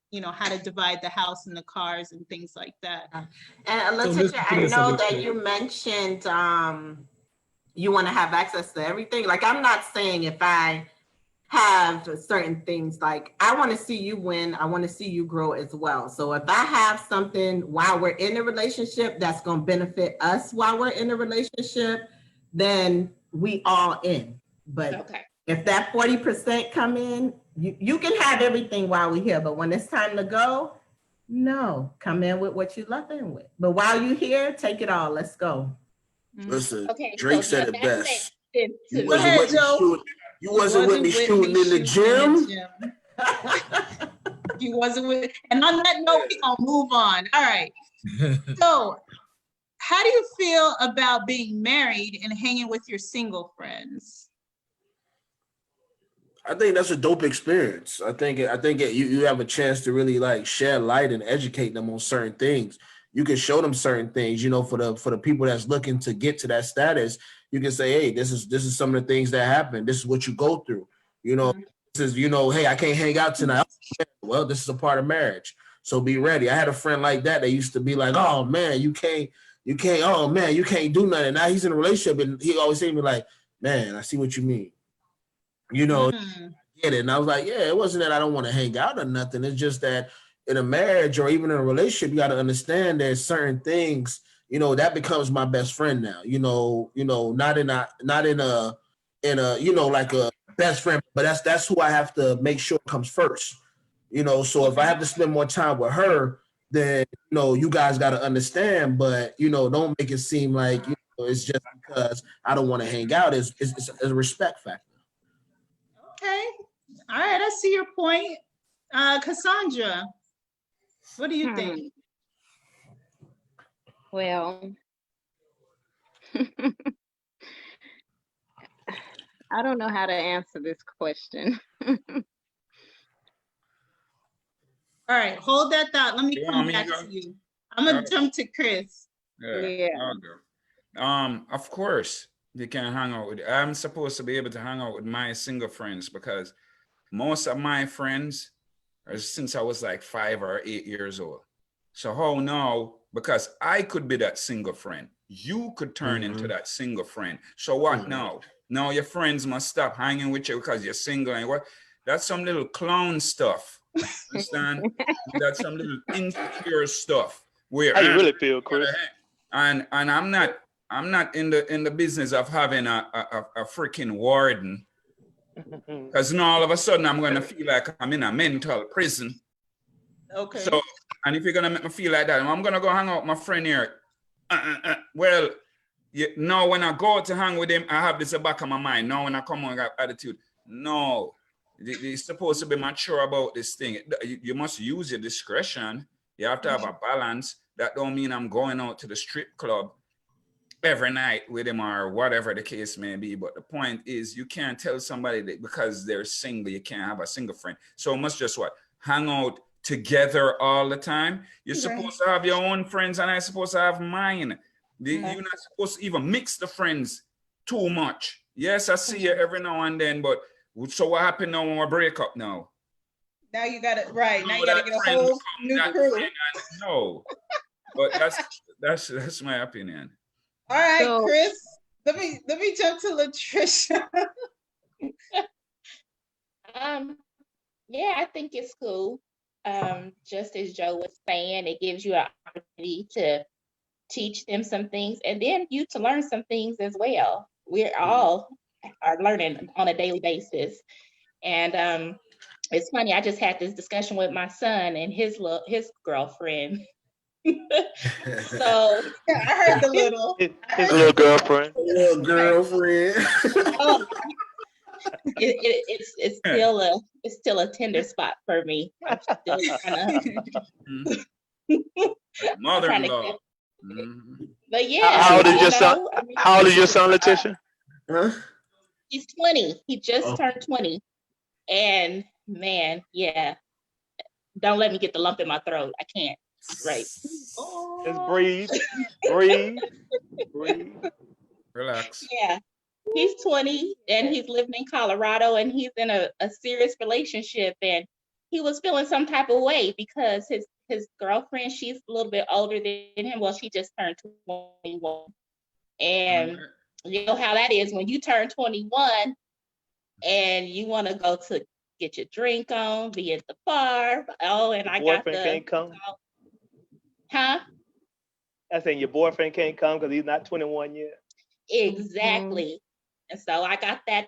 you know, how to divide the house and the cars and things like that. And Letitia, I know that you mentioned you want to have access to everything. Like, I'm not saying if I have certain things, like I want to see you win, I want to see you grow as well. So if I have something while we're in a relationship that's going to benefit us while we're in a relationship, then we all in. But if that 40% come in, you can have everything while we're here, but when it's time to go, no, come in with what you love in with. But while you're here, take it all. Let's go. Listen, Drake said it best. You wasn't with me shooting in the gym. You wasn't with, and on that note, we're gonna move on. All right. So, how do you feel about being married and hanging with your single friends? I think that's a dope experience. I think you have a chance to really like shed light and educate them on certain things. You can show them certain things, you know, for the people that's looking to get to that status. You can say, hey, this is some of the things that happen. This is what you go through. You know, this is, you know, hey, I can't hang out tonight. Well, this is a part of marriage. So be ready. I had a friend like that used to be like, oh man, you can't, oh man, you can't do nothing. Now he's in a relationship and he always say to me like, man, I see what you mean. You know, get it. And I was like, yeah, it wasn't that I don't want to hang out or nothing. It's just that in a marriage or even in a relationship, you got to understand that certain things, you know, that becomes my best friend now. You know, not in a, you know, like a best friend, but that's who I have to make sure comes first. You know, so if I have to spend more time with her, then, you know, you guys got to understand, but, you know, don't make it seem like, you know, it's just because I don't want to hang out. It's a respect factor. Okay. All right. I see your point. Cassandra, what do you think? Well, I don't know how to answer this question. All right, hold that thought. Let me come back to you. I'm gonna jump to Chris. Yeah. Of course, you can hang out with. I'm supposed to be able to hang out with my single friends because most of my friends are since I was like 5 or 8 years old. So how now? Because I could be that single friend. You could turn into that single friend. So what now? Now your friends must stop hanging with you because you're single and what? That's some little clown stuff. Understand? That's some little insecure stuff. Where how you really feel, Chris? And I'm not in the business of having a freaking warden Because now all of a sudden I'm going to feel like I'm in a mental prison. Okay. So, and if you're going to make me feel like that, I'm going to go hang out with my friend here. Well, now when I go to hang with him, I have this at the back of my mind. Now when I come on, I got attitude. No, you're supposed to be mature about this thing. You must use your discretion. You have to have a balance. That don't mean I'm going out to the strip club every night with him or whatever the case may be. But the point is, you can't tell somebody that because they're single, you can't have a single friend. So you must just what? Hang out together all the time. You're supposed to have your own friends and I'm supposed to have mine. You're not supposed to even mix the friends too much. Yes, I see you every now and then, but so what happened now when we break up now? Now you got it right. Now you got to get a whole new crew. No, but that's my opinion. All right, so, Chris. Let me jump to Latricia. Yeah, I think it's cool. Just as Joe was saying, it gives you an opportunity to teach them some things and then you to learn some things as well. We're all are learning on a daily basis. And it's funny, I just had this discussion with my son and his girlfriend. So I heard his little girlfriend. Little girlfriend. It's still a tender spot for me. I'm still mother-in-law. But yeah, how old is your son? How old is your son, Letitia? He's 20. He just turned 20. And man, yeah. Don't let me get the lump in my throat. I can't. Right. Just breathe. Relax. Yeah. He's 20 and he's living in Colorado and he's in a serious relationship and he was feeling some type of way because his girlfriend, she's a little bit older than him. Well, she just turned 21. And you know how that is when you turn 21 and you want to go to get your drink on, be at the bar. Oh, and I got the boyfriend can't come. Huh? I saying your boyfriend can't come because he's not 21 yet. Exactly. And so I got that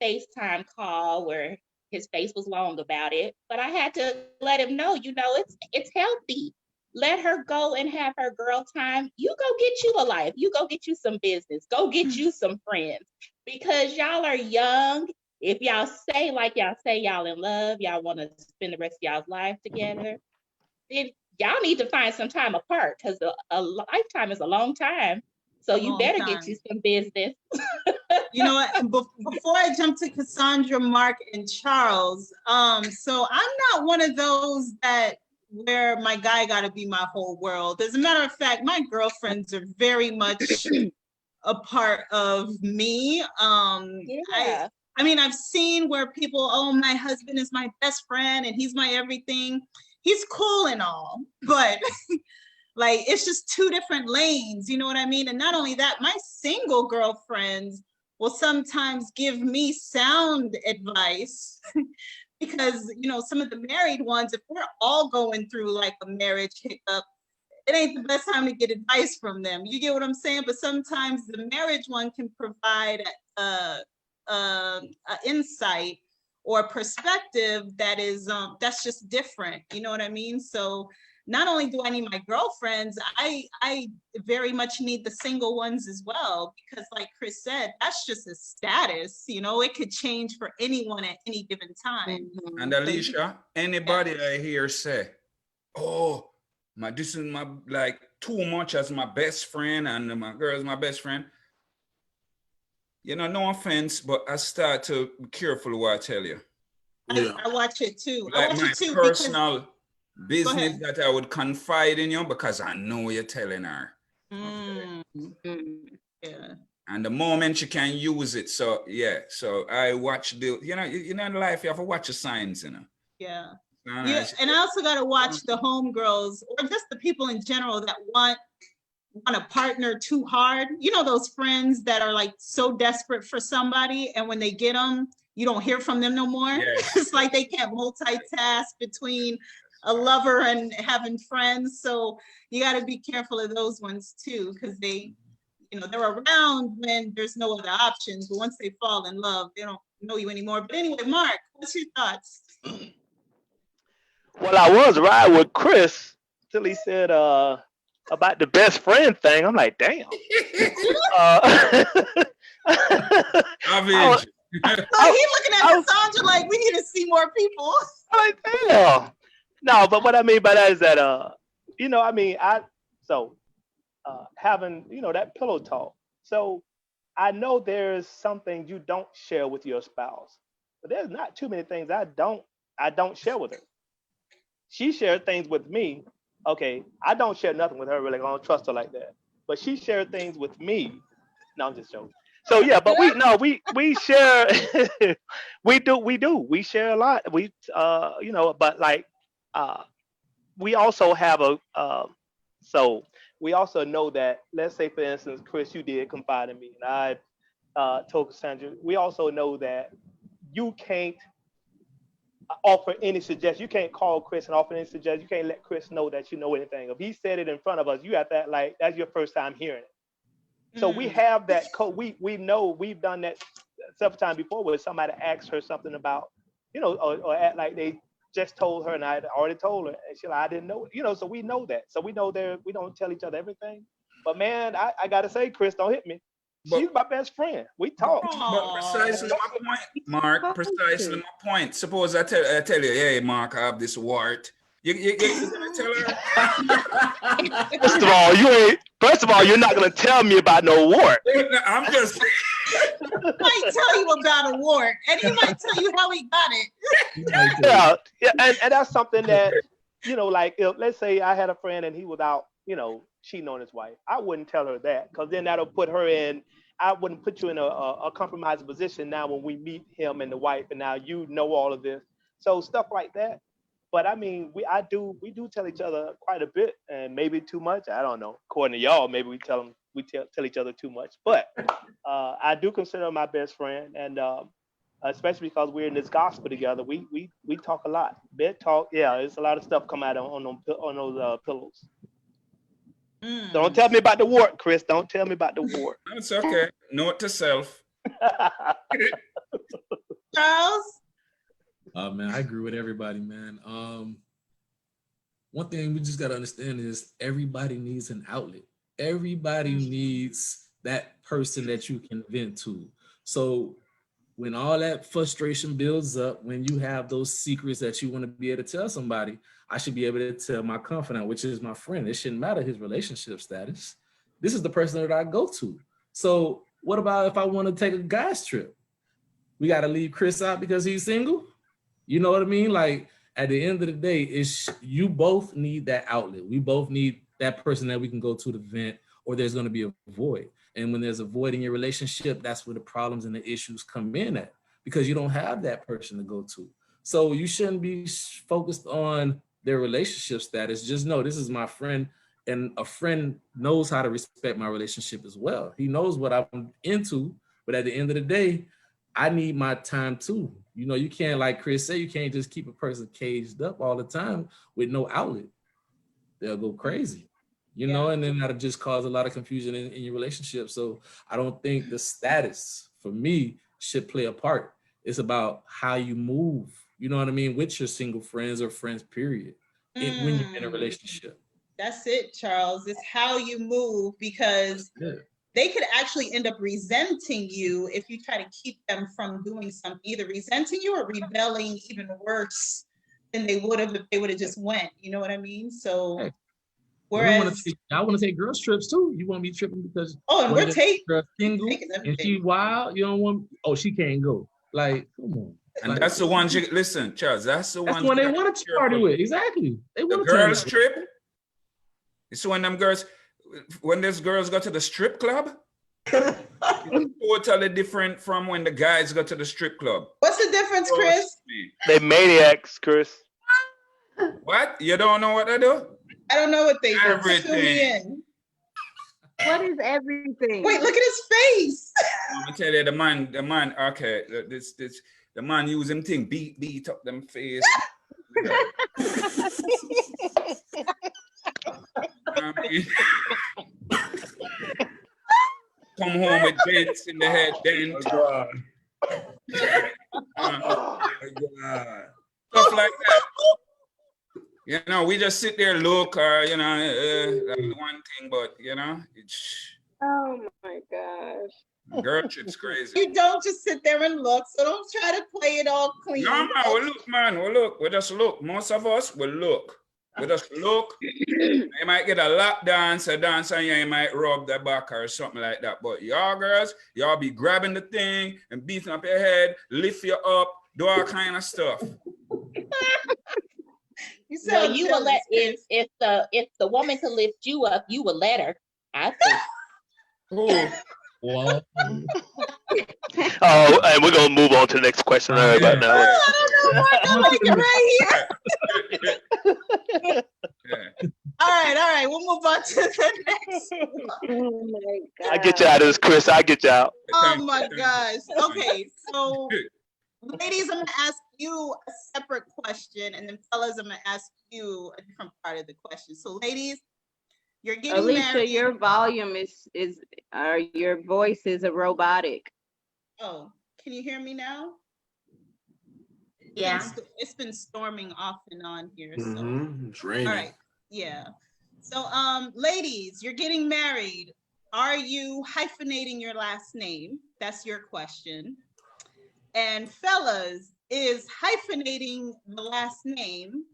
FaceTime call where his face was long about it, but I had to let him know, it's healthy. Let her go and have her girl time. You go get you a life. You go get you some business. Go get you some friends because y'all are young. If y'all say like y'all say y'all in love, y'all want to spend the rest of y'all's life together, then y'all need to find some time apart because a lifetime is a long time. So you better get you some business. You know what? Before I jump to Cassandra, Mark, and Charles, so I'm not one of those that where my guy got to be my whole world. As a matter of fact, my girlfriends are very much a part of me. Yeah. I mean, I've seen where people, oh, my husband is my best friend and he's my everything. He's cool and all, but like, it's just two different lanes, you know what I mean? And not only that, my single girlfriends will sometimes give me sound advice because, some of the married ones, if we're all going through like a marriage hiccup, it ain't the best time to get advice from them. You get what I'm saying? But sometimes the marriage one can provide insight or perspective that is that's just different. You know what I mean? So not only do I need my girlfriends, I very much need the single ones as well, because like Chris said, that's just a status, it could change for anyone at any given time. And Alicia, anybody I hear say, oh, this is my, like, too much as my best friend and my girl is my best friend. No offense, but I start to be careful what I tell you. I watch it too. Like my personal business that I would confide in you because I know you're telling her. Yeah. And the moment you can use it. So yeah. So I watch in life you have to watch the signs, Yeah. Yeah. And I also gotta watch the homegirls or just the people in general that want a partner too hard. Those friends that are like so desperate for somebody and when they get them, you don't hear from them no more. Yes. It's like they can't multitask between a lover and having friends. So you got to be careful of those ones too, because they, they're around when there's no other options. But once they fall in love, they don't know you anymore. But anyway, Mark, what's your thoughts? Well, I was riding with Chris till he said about the best friend thing. I'm like, damn. Uh, I was, Savage. So he's looking at I was Cassandra like, we need to see more people. like, damn. No, but what I mean by that is that I mean, having, that pillow talk. So I know there's some things you don't share with your spouse, but there's not too many things I don't share with her. She shared things with me. Okay, I don't share nothing with her really. I don't trust her like that. But she shared things with me. No, I'm just joking. So yeah, but we share. We share a lot. But like uh we also have so we also know that, let's say for instance, Chris, you did confide in me, and I told Cassandra. We also know that you can't offer any suggestion. You can't call Chris and offer any suggestion. You can't let Chris know that you know anything. If he said it in front of us, you have to act like that's your first time hearing it. So we have that code. We know we've done that several times before, where somebody asks her something about, or act like they just told her, and I already told her, and she's like, I didn't know it. So we know that. So we know we don't tell each other everything. But man, I gotta say, Chris, don't hit me. But She's my best friend. We but, talk. but precisely my point, Mark. Precisely my point. Suppose I tell you, hey, Mark, I have this wart. You gonna tell her? First of all, you're not gonna tell me about no wart. I'm just. He might tell you about a wart, and he might tell you how he got it. Yeah, and that's something that, like, if, let's say I had a friend and he was out, cheating on his wife. I wouldn't tell her that, because then that'll put her in. I wouldn't put you in a compromising position now when we meet him and the wife, and now you know all of this. So stuff like that. But I mean, we do tell each other quite a bit, and maybe too much. I don't know. According to y'all, maybe we tell each other too much. But I do consider her my best friend, and especially because we're in this gospel together, we talk a lot. Bed talk, yeah. It's a lot of stuff come out on those pillows. Don't tell me about the wart, Chris. Don't tell me about the wart. It's okay. Note to self. Charles? Man, I agree with everybody, man. One thing we just got to understand is everybody needs an outlet. Everybody needs that person that you can vent to. So when all that frustration builds up, when you have those secrets that you want to be able to tell somebody, I should be able to tell my confidant, which is my friend. It shouldn't matter his relationship status. This is the person that I go to. So what about if I want to take a guy's trip? We got to leave Chris out because he's single? You know what I mean? Like, at the end of the day, you both need that outlet. We both need that person that we can go to vent, or there's going to be a void. And when there's a void in your relationship, that's where the problems and the issues come in at, because you don't have that person to go to. So you shouldn't be focused on their relationship status. Just know this is my friend, and a friend knows how to respect my relationship as well. He knows what I'm into, but at the end of the day, I need my time too. You can't, like Chris said, you can't just keep a person caged up all the time with no outlet. They'll go crazy, and then that'll just cause a lot of confusion in your relationship. So I don't think the status for me should play a part. It's about how you move, you know what I mean, with your single friends or friends, period, when you're in a relationship. That's it, Charles. It's how you move, because they could actually end up resenting you if you try to keep them from doing something, either resenting you or rebelling even worse than they would have if they would have just went. You know what I mean? So, whereas I want to take girls trips too. You want me tripping because and we're taking single and she wild? You don't want? Oh, she can't go. Like, come on. And like, that's the one. Listen, Charles. That's the one they want to party with. Exactly. They want the girls trip. It's when them girls. When these girls go to the strip club, it's totally different from when the guys go to the strip club. What's the difference, Chris? They maniacs, Chris. What? You don't know what they do? I don't know what they do. Everything. What is everything? Wait, look at his face. I'm gonna tell you, the man. Okay, the man use him thing, beat up them face. Come home with dents in the head, dent. Stuff like that. You know, we just sit there, look, you know, that's one thing, but you know, it's. Oh my gosh. Girl trip's crazy. You don't just sit there and look, so don't try to play it all clean. No, man, we look, man, we look. We just look. Most of us will look. We just look. You might get a lap dance, and you might rub the back or something like that. But y'all girls, y'all be grabbing the thing and beating up your head, lift you up, do all kind of stuff. No, you will let if the woman could lift you up, you will let her. I think. Who? Well, Oh, and we're gonna move on to the next question right about now. I don't know, Mark. I like it right here. All right. We'll move on to the next. Oh my God. I get you out of this, Chris. I get you out. Oh my gosh. Okay, so ladies, I'm gonna ask you a separate question, and then fellas, I'm gonna ask you a different part of the question. So ladies, you're getting Alicia, married. your volume your voice is a robotic. Oh, can you hear me now? Yeah. It's been storming off and on here. So It's raining. all right. Yeah. So ladies, you're getting married. Are you hyphenating your last name? That's your question. And fellas, is hyphenating the last name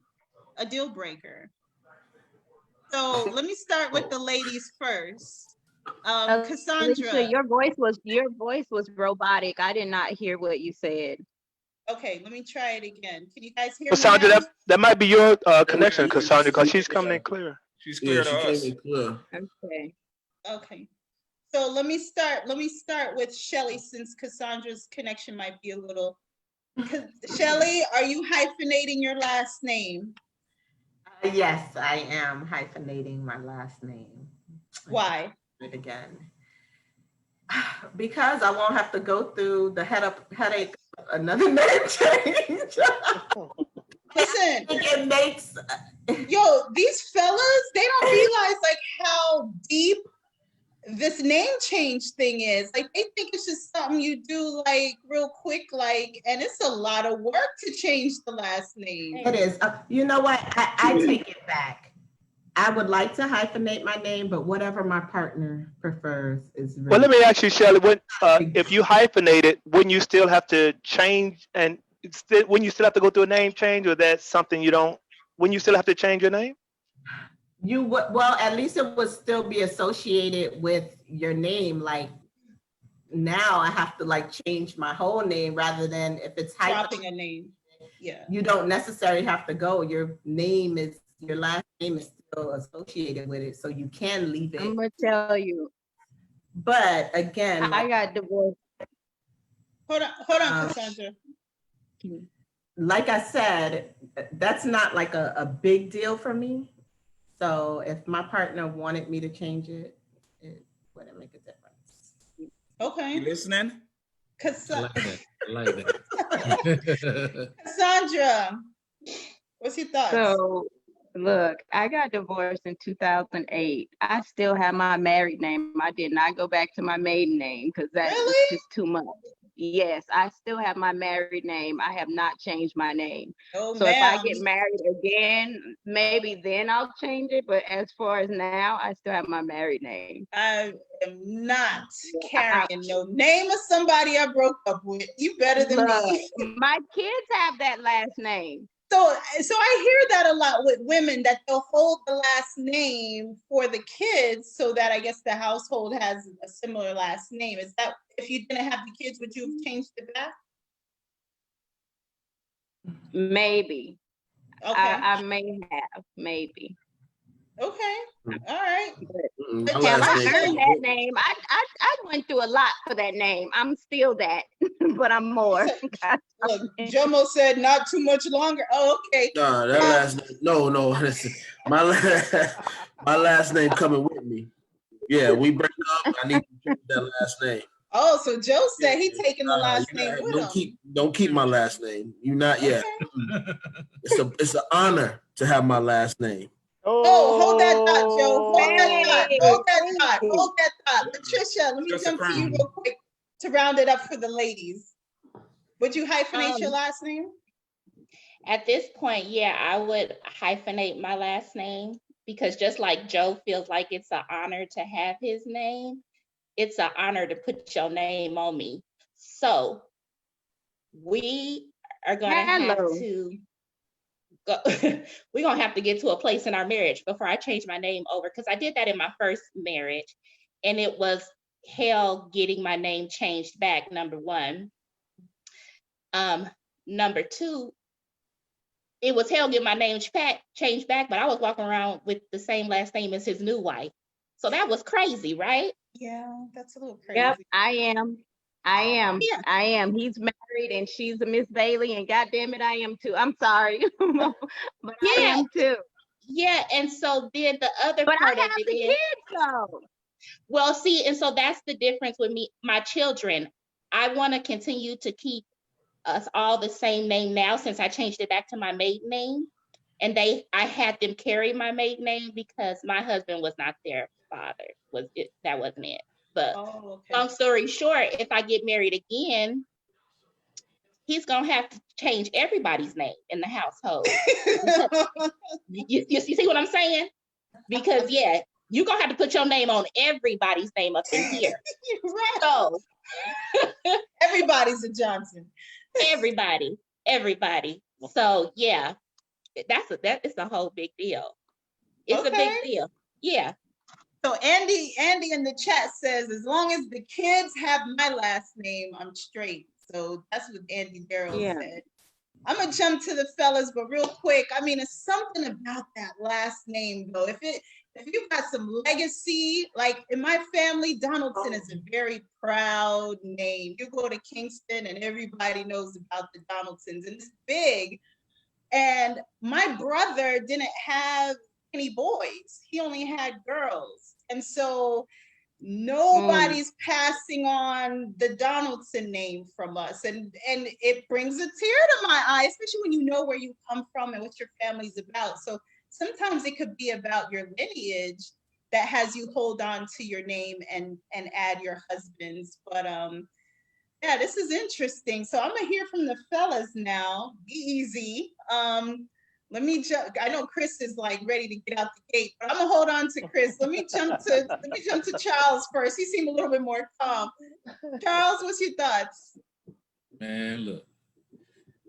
a deal breaker? So let me start with the ladies first. Cassandra. Alicia, your voice was robotic. I did not hear what you said. Okay, let me try it again. Can you guys hear me Cassandra, now? that might be your connection, Cassandra, because she's coming in clear. She's clear to us. Okay. Okay. So let me start with Shelly, since Cassandra's connection might be a little. Shelly, are you hyphenating your last name? Yes, I am hyphenating my last name. Why? It again. Because I won't have to go through the headache of another name change. Listen, it makes these fellas, they don't realize like how deep this name change thing is. Like they think it's just something you do like real quick, like, and it's a lot of work to change the last name. It is. You know what? I take it back. I would like to hyphenate my name, but whatever my partner prefers is really. Well, let me ask you, Shelly, if you hyphenate it, wouldn't you still have to change wouldn't you still have to go through a name change, or that's something you don't, wouldn't you still have to change your name? You would, well, at least it would still be associated with your name. Like now I have to like change my whole name rather than if it's dropping a name. Yeah. You don't necessarily have to go. Your last name is still associated with it. So you can leave it. I'm gonna tell you. But again, I got divorced. Hold on, Cassandra. Like I said, that's not like a big deal for me. So if my partner wanted me to change it, it wouldn't make a difference. Okay. You listening? I like that. Cassandra, what's your thoughts? So look, I got divorced in 2008. I still have my married name. I did not go back to my maiden name because that's just too much. Yes, I still have my married name. I have not changed my name. Oh, so if I get married again, maybe then I'll change it. But as far as now, I still have my married name. I am not carrying no name of somebody I broke up with. You better than me. My kids have that last name. So I hear that a lot with women, that they'll hold the last name for the kids so that I guess the household has a similar last name. Is that, if you didn't have the kids, would you have changed it back? Maybe. Okay. I may have, maybe. Okay. All right. But have I earned that name? I went through a lot for that name. I'm still that, but I'm more. Look, Jomo said not too much longer. Oh, okay. No, that last name, no. Listen, my last name coming with me. Yeah, we break up. I need to change that last name. Oh, so Joe said he's taking the last name with him. Don't keep my last name. You not yet. Okay. It's an honor to have my last name. Oh, hold that thought, Joe. Hold that thought. Patricia, let me jump to you real quick to round it up for the ladies. Would you hyphenate your last name? At this point, yeah, I would hyphenate my last name, because just like Joe feels like it's an honor to have his name, it's an honor to put your name on me. So we are gonna have to go. We're gonna have to get to a place in our marriage before I change my name over, because I did that in my first marriage, and it was hell getting my name changed back. Number one. Number two, it was hell getting my name changed back, but I was walking around with the same last name as his new wife. So that was crazy, right? Yeah, that's a little crazy. Yep, I am. Yeah. I am. He's married and she's a Miss Bailey, and goddamn it, I am too. I'm sorry, but I am too. Yeah, and so then the other But part I of have it the is, kids though. well, see, and so that's the difference with me, my children. I want to continue to keep us all the same name now, since I changed it back to my maiden name. And I had them carry my maiden name because my husband was not their father. That wasn't it. But long story short, if I get married again, he's gonna have to change everybody's name in the household. You see what I'm saying? Because yeah, you're gonna have to put your name on everybody's name up in here. Right. So everybody's a Johnson. Everybody. So yeah, it's a whole big deal. It's a big deal. Yeah. So Andy in the chat says, as long as the kids have my last name, I'm straight. So that's what Andy Darrow said. I'm gonna jump to the fellas, but real quick, I mean, it's something about that last name though. If you've got some legacy, like in my family, Donaldson is a very proud name. You go to Kingston and everybody knows about the Donaldsons, and it's big. And my brother didn't have any boys. He only had girls. And so nobody's passing on the Donaldson name from us. And it brings a tear to my eye, especially when you know where you come from and what your family's about. So sometimes it could be about your lineage that has you hold on to your name and add your husband's. But yeah, this is interesting. So I'm gonna hear from the fellas now. Be easy. Let me jump. I know Chris is like ready to get out the gate, but I'm gonna hold on to Chris. Let me jump to Charles first. He seemed a little bit more calm. Charles, what's your thoughts? Man, look,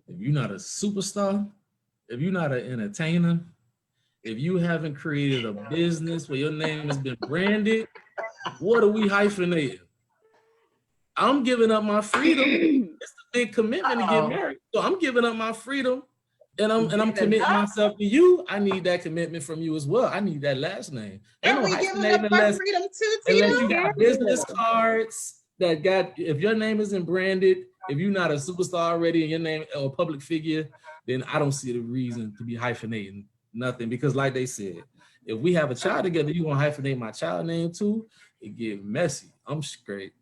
if you're not a superstar, if you're not an entertainer, if you haven't created a business where your name has been branded, what are we hyphenating? I'm giving up my freedom. It's a big commitment to get married. So I'm giving up my freedom, and I'm committing myself to you. I need that commitment from you as well. I need that last name. And we giving up our freedom too, unless you got business cards that got, if your name isn't branded, if you're not a superstar already and your name or a public figure, then I don't see the reason to be hyphenating nothing. Because like they said, if we have a child together, you gonna hyphenate my child name too, it get messy. I'm straight.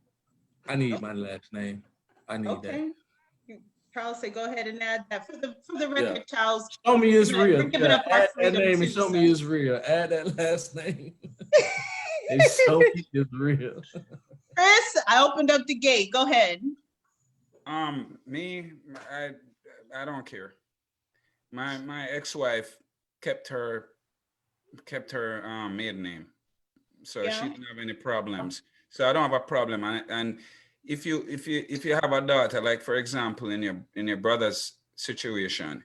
I need my last name. I need that. Charles said, go ahead and add that for the record, Charles. Show me it's real. We're giving up our add that freedom name too, and show me it's real. Add that last name. And show me it's real. Chris, I opened up the gate. Go ahead. Me, I don't care. My ex-wife kept her maiden name, so she didn't have any problems. So I don't have a problem. And if you have a daughter, like for example in your brother's situation,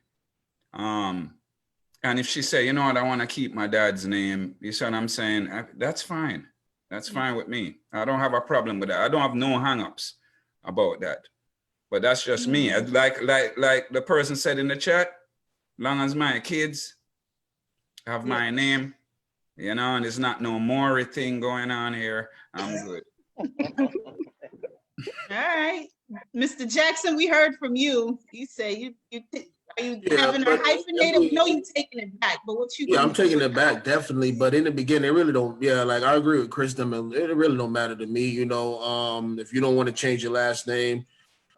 and if she say, you know what, I want to keep my dad's name, you see what I'm saying? That's fine. That's fine with me. I don't have a problem with that. I don't have no hang-ups about that. But that's just me. Like the person said in the chat, long as my kids have my name, you know, and there's not no more thing going on here, I'm good. All right. Mr. Jackson, we heard from you. You say are you having a hyphenated? No, you taking it back, but what you I'm taking it back, definitely. But in the beginning, it really don't, like I agree with Chris, it really don't matter to me, you know. If you don't want to change your last name,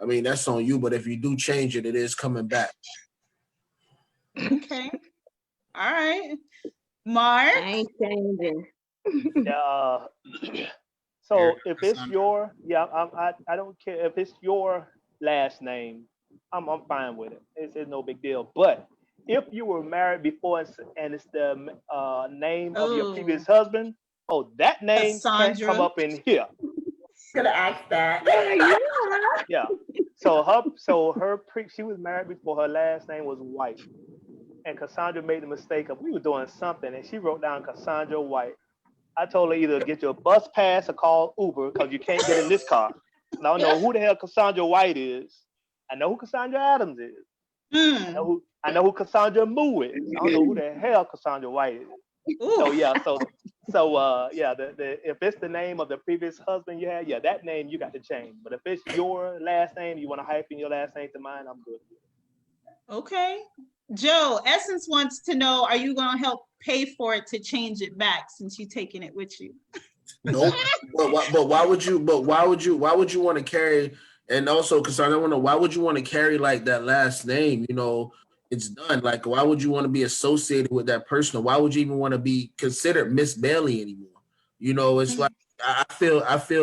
I mean, that's on you, but if you do change it, it is coming back. Okay. All right. Mark? I ain't changing. So if it's your, I don't care if it's your last name, I'm fine with it. It's no big deal. But if you were married before and it's the name of your Oh, previous husband, oh, that name can't come Cassandra. up in here. Could have asked that. Yeah. She was married before her last name was White, and Cassandra made the mistake of we were doing something, and she wrote down Cassandra White. I told her either get your bus pass or call Uber because you can't get in this car. And I don't know who the hell Cassandra White is. I know who Cassandra Adams is. Hmm. I know who Cassandra Moo is. I don't know who the hell Cassandra White is. So Ooh. yeah, yeah, if it's the name of the previous husband you had, yeah, that name you got to change. But if it's your last name, you want to hyphen your last name to mine, I'm good. Okay. Joe, Essence wants to know, are you going to help pay for it to change it back since you're taking it with you? Nope. But why would you? But why would you want to carry? And also, because I don't want to. Why would you want to carry like that last name? You know, it's done. Like, why would you want to be associated with that person? Or why would you even want to be considered Miss Bailey anymore? You know, it's like I feel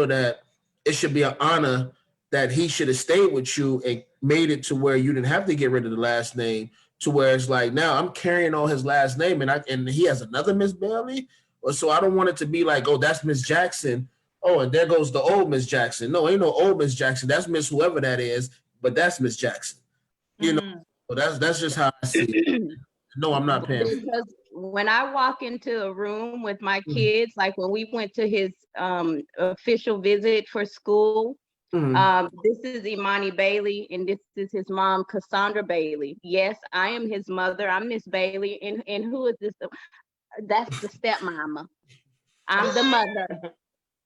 that it should be an honor that he should have stayed with you and made it to where you didn't have to get rid of the last name. To where it's like now I'm carrying on his last name and he has another Miss Bailey. So I don't want it to be like, oh, that's Miss Jackson. Oh, and there goes the old Miss Jackson. No, ain't no old Miss Jackson. That's Miss whoever that is, but that's Miss Jackson. You know, so that's just how I see it. No, I'm not paying. Because when I walk into a room with my kids, like when we went to his official visit for school, this is Imani Bailey, and this is his mom, Cassandra Bailey. Yes, I am his mother. I'm Miss Bailey, and who is this? That's the stepmama. I'm the mother.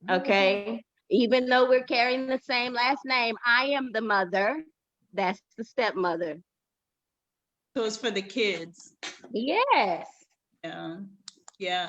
Okay. Even though we're carrying the same last name, I am the mother. That's the stepmother. So it's for the kids. Yes. Yeah. Yeah.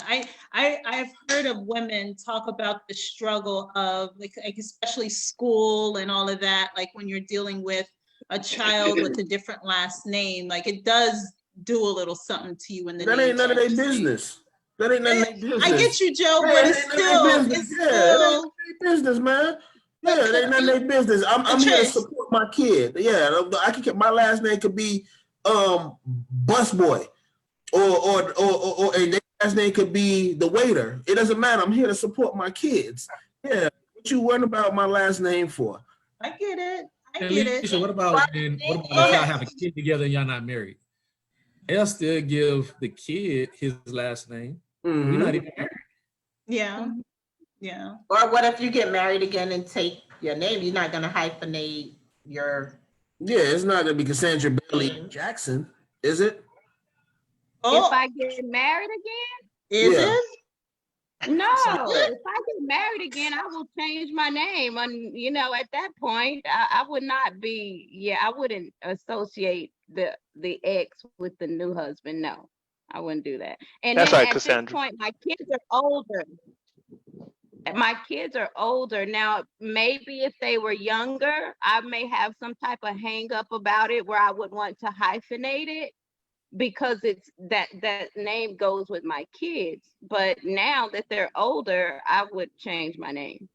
I've heard of women talk about the struggle of like especially school and all of that, like when you're dealing with a child with a different last name, like it does do a little something to you when the that ain't none of their business. That ain't none of their business. I get you, Joe, but it's still it ain't their business, man. Yeah, it ain't none of their business. I'm here to support my kid. Yeah, I can get my last name could be busboy, or and their last name could be the waiter. It doesn't matter. I'm here to support my kids. Yeah, what you worrying about my last name for? I get it. Lisa, what about if y'all have a kid together and y'all not married? They'll still give the kid his last name. You're not even married. Yeah. Yeah. Or what if you get married again and take your name? You're not going to hyphenate your. Yeah, it's not going to be Cassandra Bailey Jackson, is it? Oh. If I get married again? Is it? No, if I get married again, I will change my name. And you know, at that point, I would not be. I wouldn't associate the ex with the new husband. No, I wouldn't do that. And that's then right, at Cassandra. this point, my kids are older. My kids are older now. Maybe if they were younger, I may have some type of hang up about it where I would want to hyphenate it, because it's that name goes with my kids. But now that they're older, I would change my name.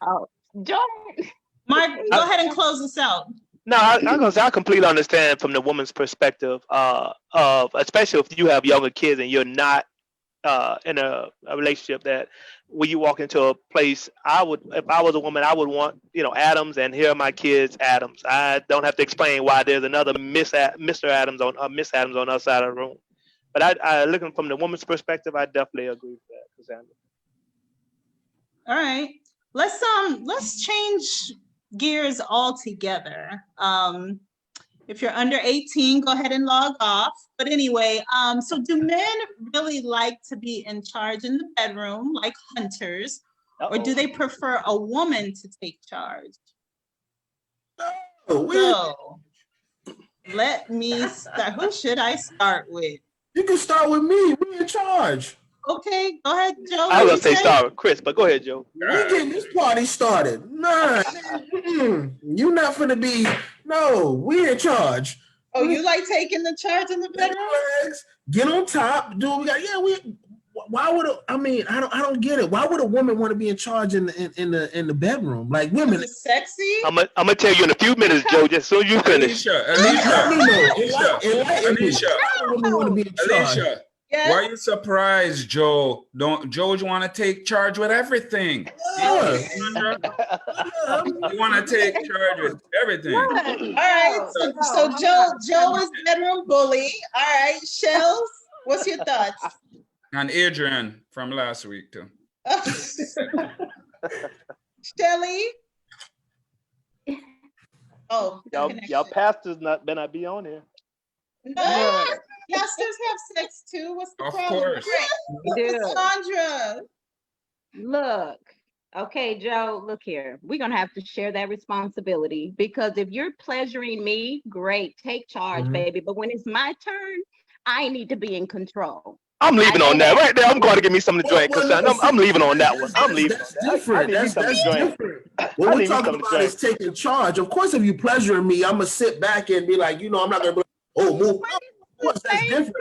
Oh, Jordan. Mark, go ahead and close this out. No, I'm gonna say I completely understand from the woman's perspective, of especially if you have younger kids and you're not in a relationship, that when you walk into a place, if I was a woman, I would want, Adams, and here are my kids, Adams. I don't have to explain why there's another Mr. Adams on Miss Adams on the other side of the room. But I looking from the woman's perspective, I definitely agree with that, Cassandra. All right, let's change gears altogether. If you're under 18, go ahead and log off. But anyway, so do men really like to be in charge in the bedroom, like hunters, or do they prefer a woman to take charge? So let me start. Who should I start with? You can start with me. We're in charge. Okay, go ahead, Joe. I was gonna say start with Chris, but go ahead, Joe. We're getting this party started. Nah, you not finna be. No, we're in charge. Oh, you like taking the charge in the bedroom? Get on top. Do what we got. Yeah, why would I don't get it. Why would a woman want to be in charge in the bedroom? Like women, It's sexy. I'm gonna tell you in a few minutes, Joe. Just as soon as you finish. Alicia, women want to be in charge. Alicia, Yes. why are you surprised, Joe? Joe want to take charge with everything. Yeah. You want to take charge with everything. All right. So Joe is bedroom bully. All right. Shells, what's your thoughts? And Adrian from last week too. Shelly. Oh, y'all pastors better not be on here. No, pastors have sex too. What's the problem? Of course. Sandra. Look, okay, Joe, look here. We're going to have to share that responsibility because if you're pleasuring me, great, take charge, baby. But when it's my turn, I need to be in control. I'm leaving on that right there. I'm going to get me something to drink. I'm leaving on that one. I'm leaving. That's different. That's different. What we're talking about is taking charge. Of course, if you pleasuring me, I'm gonna sit back and be like, I'm not gonna be like, oh, move. Of course, that's different.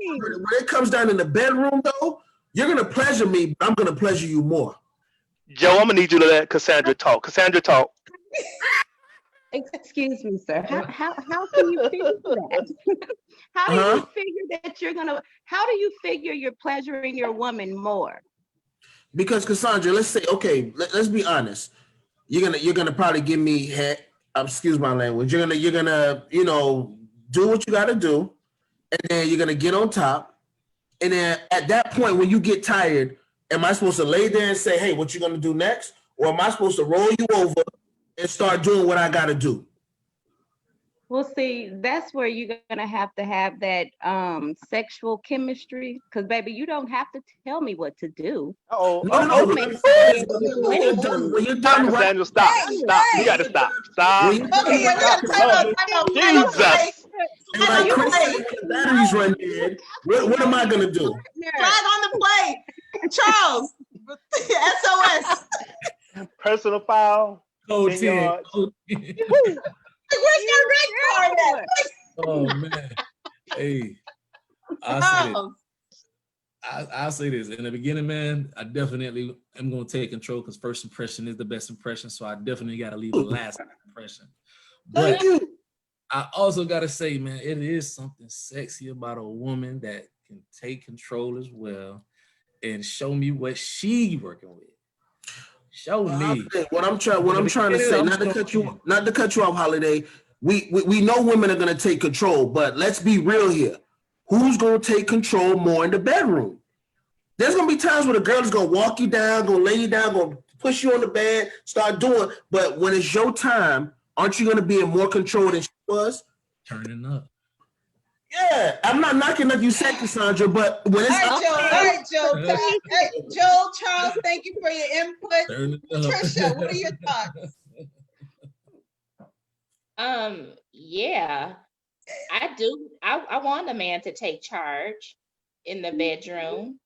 When it comes down in the bedroom, though, you're gonna pleasure me, but I'm gonna pleasure you more. Joe, I'm gonna need you to let Cassandra talk. Cassandra, talk. Excuse me, sir. How can you figure that? How do you figure that how do you figure you're pleasuring your woman more? Because Cassandra, let's say, okay, let's be honest. You're gonna probably give me head, excuse my language. You're gonna, do what you gotta do, and then you're gonna get on top. And then at that point, when you get tired, am I supposed to lay there and say, hey, what you gonna do next? Or am I supposed to roll you over and start doing what I gotta do? Well, see, that's where you're gonna have that sexual chemistry, because baby, you don't have to tell me what to do. No. When you're done, Cassandra, stop. You gotta stop. Stop. Okay, yeah, we gotta time out. Jesus. Like Chris, when the batteries run dead, what am I gonna do? Flag on the plate. Charles, SOS. Personal foul. Code 10. Where's your red card at? Oh man. Hey, I'll say this. In the beginning, man, I definitely am gonna take control because first impression is the best impression. So I definitely gotta leave a lasting impression. But I also gotta say, man, it is something sexy about a woman that can take control as well and show me what she working with. Show me. What I'm trying to say, not to cut you off, Holiday. We know women are gonna take control, but let's be real here. Who's gonna take control more in the bedroom? There's gonna be times where the girl is gonna walk you down, gonna lay you down, gonna push you on the bed, start doing. But when it's your time, aren't you gonna be in more control than she was? Turning up. Yeah, I'm not knocking like you said, Cassandra, but when it's All right, Joe. Hey, Joe, Charles, thank you for your input. Trisha, what are your thoughts? Yeah, I do. I want a man to take charge in the bedroom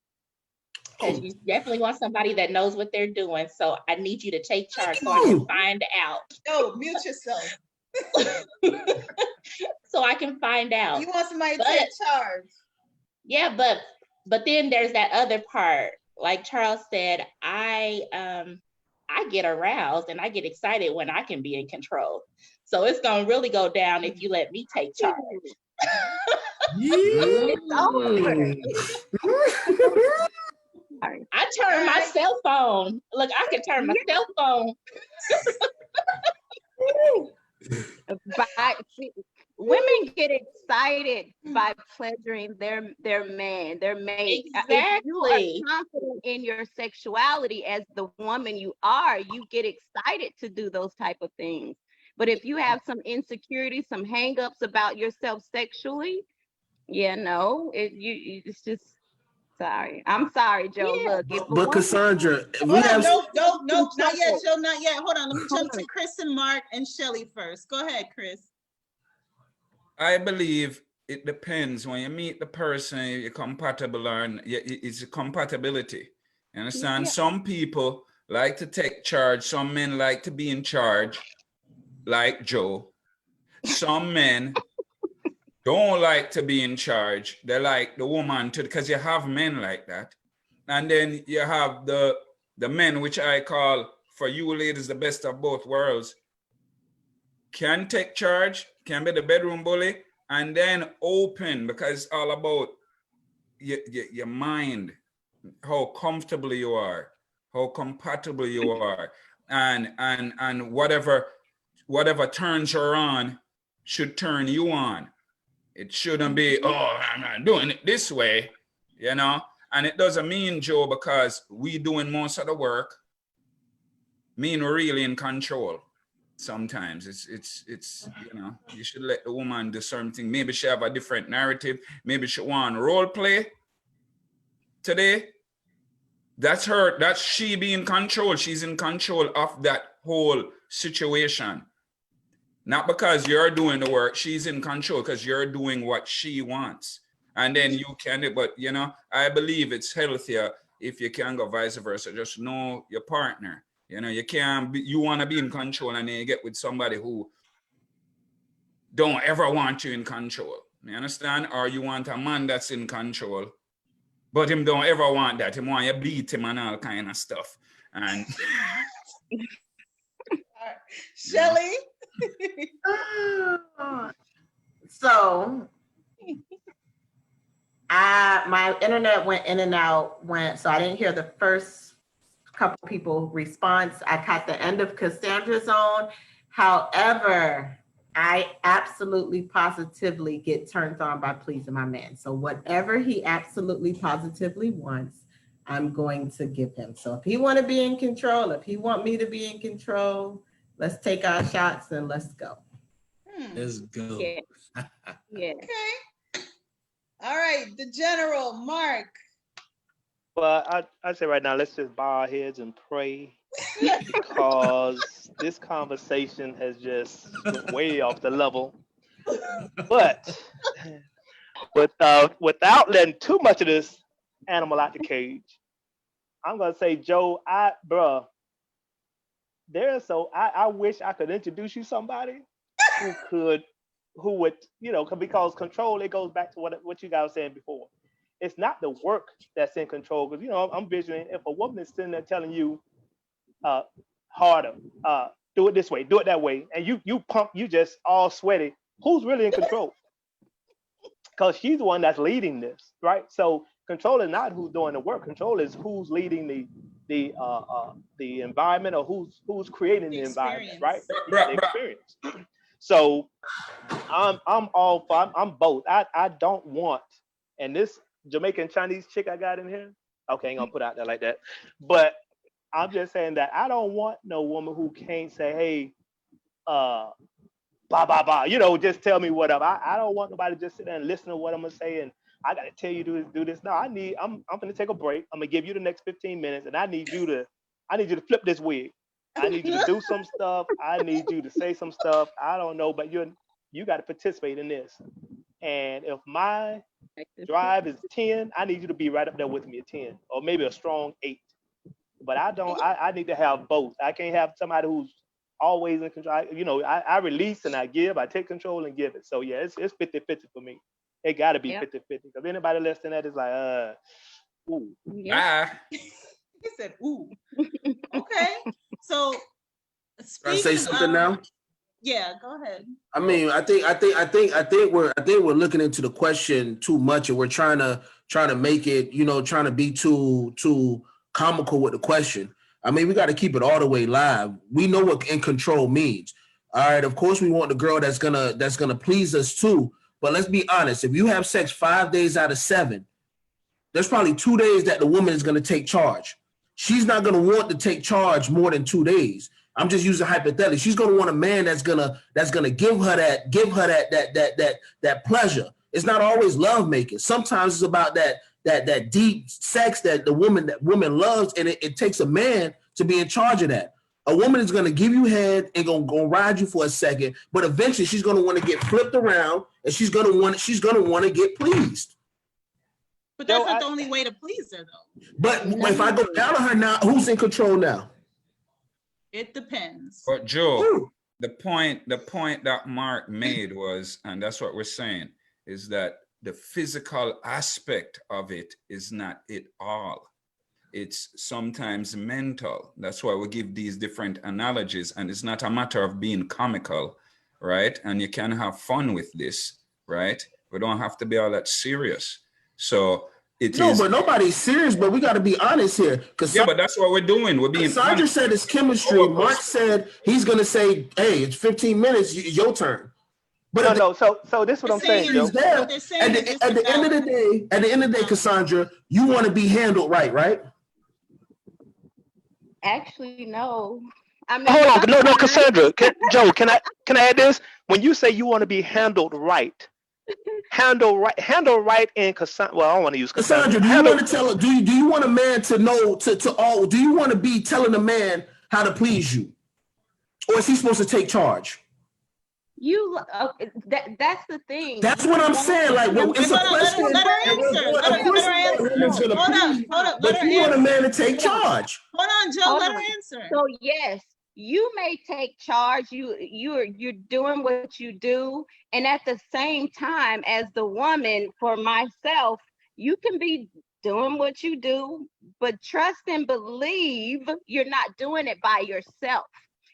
because you definitely want somebody that knows what they're doing. So I need you to take charge so I can find out. No, mute yourself. So I can find out. You want somebody to take charge. Yeah, but then there's that other part. Like Charles said, I get aroused and I get excited when I can be in control. So it's gonna really go down if you let me take charge. It's over. I turn my cell phone. Look, I can turn my cell phone. Women get excited by pleasuring their man, their mate. Exactly. If you are confident in your sexuality as the woman you are, you get excited to do those type of things. But if you have some insecurity, some hangups about yourself sexually, it's just sorry. I'm sorry, Joe. Yeah. Look, but Cassandra, no, not yet, Joe, not yet. Hold on, let me jump to Chris and Mark and Shelly first. Go ahead, Chris. I believe it depends. When you meet the person, you're compatible, or it's a compatibility. You understand? Yeah. Some people like to take charge. Some men like to be in charge, like Joe. Some men don't like to be in charge. They like the woman to, because you have men like that. And then you have the men, which I call, for you ladies, the best of both worlds. Can take charge, can be the bedroom bully, and then open, because it's all about your mind, how comfortable you are, how compatible you are, and whatever turns her on should turn you on. It shouldn't be, oh, I'm not doing it this way, you know? And it doesn't mean, Joe, because we doing most of the work, mean we're really in control. Sometimes it's you know, you should let the woman do something. Maybe she have a different narrative. Maybe she want role play today. That's her, that's she being in control. She's in control of that whole situation. Not because you're doing the work, she's in control because you're doing what she wants. And then you can, but you know, I believe it's healthier if you can go vice versa. Just know your partner. You know, you can't be, you want to be in control and then you get with somebody who don't ever want you in control. You understand? Or you want a man that's in control, but him don't ever want that. Him want you beat him and all kind of stuff. And Shelly. So my internet went in and out, so I didn't hear the first couple people response. I caught the end of Cassandra's own. However, I absolutely positively get turned on by pleasing my man. So whatever he absolutely positively wants, I'm going to give him. So if he want to be in control, if he want me to be in control, let's take our shots and let's go. Let's go. Yeah. Yeah. Okay. All right, the general, Mark. Well, I say right now, let's just bow our heads and pray, because this conversation has just went way off the level. But without letting too much of this animal out the cage, I'm gonna say, Joe, I wish I could introduce you somebody who would, you know, because control, it goes back to what you guys were saying before. It's not the work that's in control, because, you know, I'm visioning, if a woman is sitting there telling you harder, do it this way, do it that way, and you pump, you just all sweaty, who's really in control? Because she's the one that's leading this, right? So control is not who's doing the work. Control is who's leading the environment, or who's creating the environment, right? The experience. So I'm all for, I'm both. I don't want, and this Jamaican Chinese chick I got in here, okay, ain't gonna put out there like that, but I'm just saying that I don't want no woman who can't say, hey, blah blah blah, you know, just tell me what up. I don't want nobody to just sit there and listen to what I'm gonna say, and I gotta tell you to do this. No, I'm gonna take a break. I'm gonna give you the next 15 minutes, and I need you to flip this wig. I need you to do some stuff. I need you to say some stuff. I don't know, but you got to participate in this. And if my drive is 10, I need you to be right up there with me at 10, or maybe a strong 8. But I need to have both. I can't have somebody who's always in control. You know, I release and I give. I take control and give it. So yeah, it's 50-50 for me. It got to be 50-50. Because anybody less than that is like, ooh. Yeah. He said, ooh. Okay. So, can I say something now? Yeah, go ahead. I mean, I think we're looking into the question too much, and we're trying to make it, you know, trying to be too comical with the question. I mean, we got to keep it all the way live. We know what in control means. All right, of course, we want the girl that's gonna please us too. But let's be honest. If you have sex 5 days out of 7, there's probably 2 days that the woman is gonna take charge. She's not gonna want to take charge more than 2 days. I'm just using hypothetically. She's gonna want a man that's gonna give her that pleasure. It's not always love making. Sometimes it's about that deep sex that woman loves, and it takes a man to be in charge of that. A woman is gonna give you head and gonna ride you for a second, but eventually she's gonna want to get flipped around, and she's gonna want to get pleased. But that's not the only way to please her, though. But if I go down on her now, who's in control now? It depends. But Joe, the point that Mark made was, and that's what we're saying, is that the physical aspect of it is not it all. it's sometimes mental. That's why we give these different analogies, and it's not a matter of being comical, right? And you can have fun with this, right? We don't have to be all that serious. So but nobody's serious, but we got to be honest here. Yeah, but that's what we're doing. We're being Sandra honest. said it's chemistry. Mark said he's going to say, hey, it's 15 minutes, your turn. But no. So this is what I'm saying, Joe. At the end of the day, Cassandra, you want to be handled right? Actually, no. I mean, Hold on, no, Cassandra, Joe, can I add this? When you say you want to be handled right in Cassandra. Well, I don't want to use Cassandra. Do you want to tell? Do you want a man to know to all? Do you want to be telling a man how to please you, or is he supposed to take charge? That's the thing. That's what I'm saying. Like, it's a question. Let her answer. Hold up. But you want a man to take charge. Hold on, Joe. Let her answer. So yes, you may take charge. You're doing what you do, and at the same time, as the woman, for myself, you can be doing what you do, but trust and believe you're not doing it by yourself.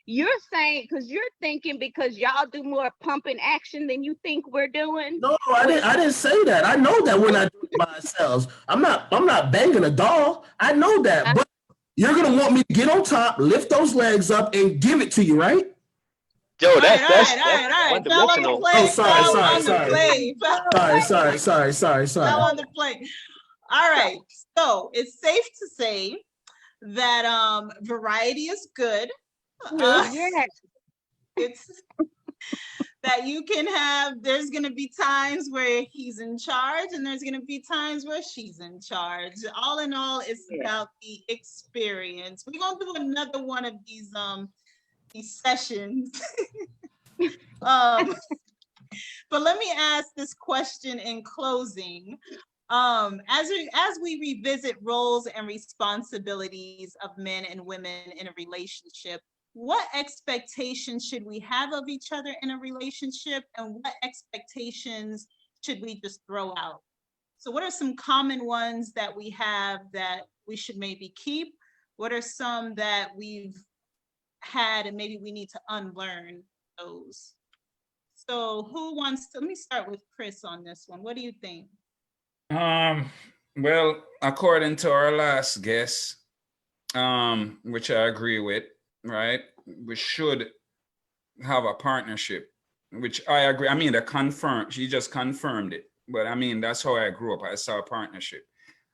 You're saying because you're thinking because y'all do more pumping action than you think we're doing. No, I didn't say that. I know that we're not doing it by ourselves. I'm not banging a doll. I know that, but you're gonna want me to get on top, lift those legs up, and give it to you, right? Joe, that's one-dimensional. Oh, sorry. Fell on the plate. All right. So it's safe to say that variety is good. Yes. It's that you can have, there's going to be times where he's in charge and there's going to be times where she's in charge. All in all, it's about the experience. We're going to do another one of these sessions. But let me ask this question in closing. As we revisit roles and responsibilities of men and women in a relationship, what expectations should we have of each other in a relationship, and what expectations should we just throw out? So what are some common ones that we have that we should maybe keep? What are some that we've had and maybe we need to unlearn those? So who wants to, let me start with Chris on this one. What do you think? Well, according to our last guest, which I agree with, right? We should have a partnership, which I agree. I mean, she just confirmed it, but I mean, that's how I grew up. I saw a partnership.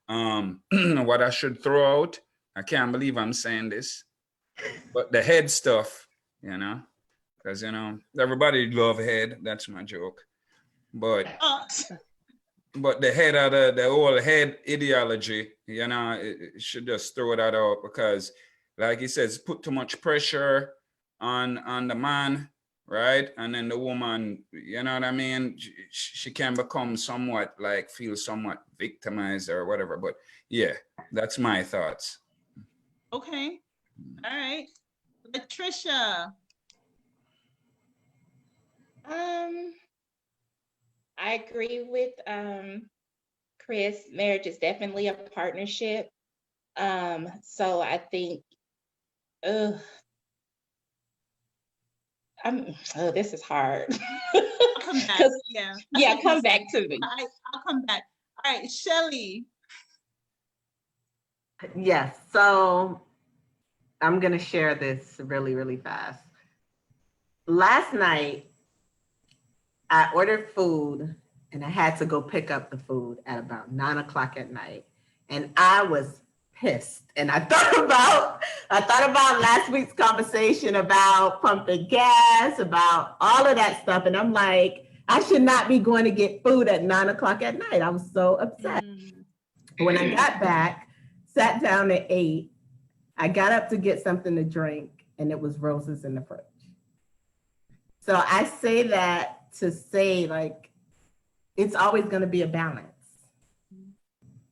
What I should throw out, I can't believe I'm saying this, but the head stuff, because, everybody love head. That's my joke. But the head of the whole head ideology, it should just throw that out, because like he says, put too much pressure on the man, right? And then the woman, you know what I mean? She can become feel somewhat victimized or whatever. But yeah, that's my thoughts. Okay. All right. Latricia. I agree with Chris. Marriage is definitely a partnership. So I think, this is hard. I'll come back. Yeah, come back to me. I'll come back. All right, Shelly. Yes, so I'm gonna share this really, really fast. Last night, I ordered food and I had to go pick up the food at about 9:00 at night. And I was pissed. And I thought about last week's conversation about pumping gas, about all of that stuff. And I'm like, I should not be going to get food at 9:00 at night. I was so upset. When I got back, sat down and ate, I got up to get something to drink, and it was roses in the fridge. So I say that to say, like, it's always going to be a balance.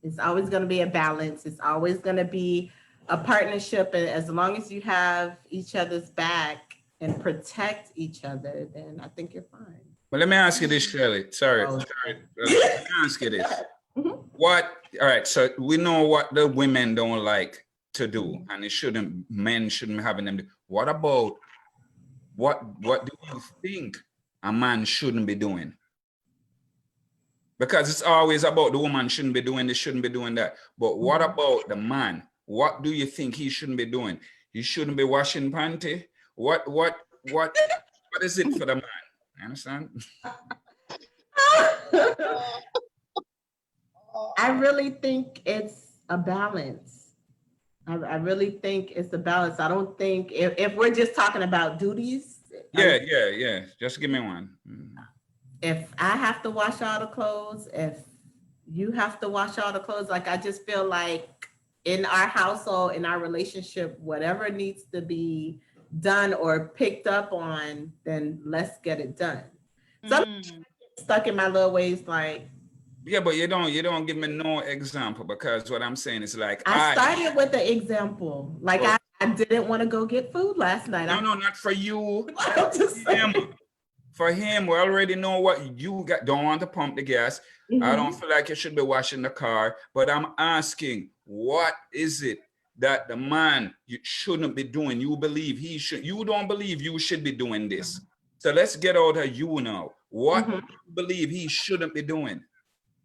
It's always going to be a balance. It's always going to be a partnership. And as long as you have each other's back and protect each other, then I think you're fine. But let me ask you this, Shirley. Sorry. Let me ask you this. What? All right. So we know what the women don't like to do, and men shouldn't be having them do. What about what do you think a man shouldn't be doing? Because it's always about the woman shouldn't be doing this, shouldn't be doing that. But what about the man? What do you think he shouldn't be doing? He shouldn't be washing panty. What is it for the man? You understand? I really think it's a balance. I really think it's a balance. I don't think if we're just talking about duties. Yeah. Just give me one. If I have to wash all the clothes, if you have to wash all the clothes, like I just feel like in our household, in our relationship, whatever needs to be done or picked up on, then let's get it done. So I'm stuck in my little ways, like. Yeah, but you don't give me no example, because what I'm saying is like I started with the example. Like I didn't want to go get food last night. No, not for you. I'm just saying. For him, we already know what you got. Don't want to pump the gas. I don't feel like you should be washing the car, but I'm asking, what is it that the man you shouldn't be doing? You believe he should. You don't believe you should be doing this. So let's get out of you now. What do you believe he shouldn't be doing?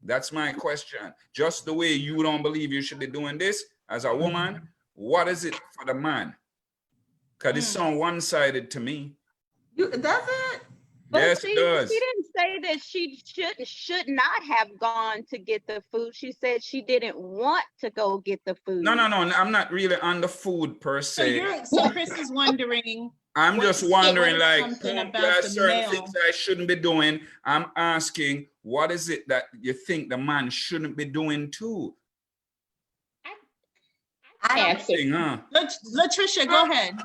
That's my question. Just the way you don't believe you should be doing this as a woman, what is it for the man? Because it's so one-sided to me. Does it? Yes, it does. She didn't say that she should not have gone to get the food. She said she didn't want to go get the food. No. I'm not really on the food per se. So Chris is wondering. I'm just wondering, like, there are certain things I shouldn't be doing. I'm asking, what is it that you think the man shouldn't be doing too? Latricia, go ahead.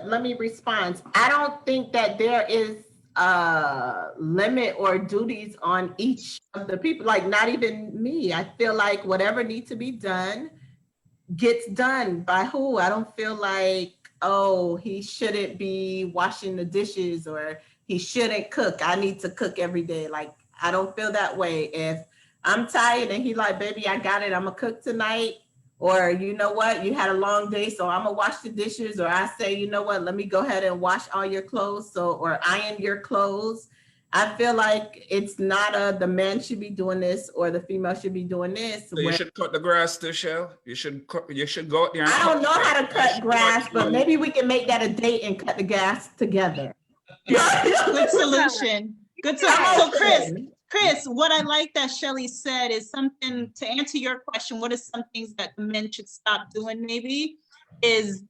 Let me respond. I don't think that there is a limit or duties on each of the people, like not even me. I feel like whatever needs to be done gets done by who. I don't feel like, oh, he shouldn't be washing the dishes or he shouldn't cook. I need to cook every day. Like, I don't feel that way. If I'm tired and he like, baby, I got it, I'm gonna cook tonight. Or you know what, you had a long day, so I'm gonna wash the dishes. Or I say, you know what, let me go ahead and wash all your clothes, or iron your clothes. I feel like it's not the man should be doing this or the female should be doing this. So you should cut the grass too, Shell. You should go out there. I don't know how to cut grass, but maybe we can make that a date and cut the grass together. Good solution. Good solution. So Chris, what I like that Shelly said is something to answer your question. What are some things that men should stop doing? Maybe is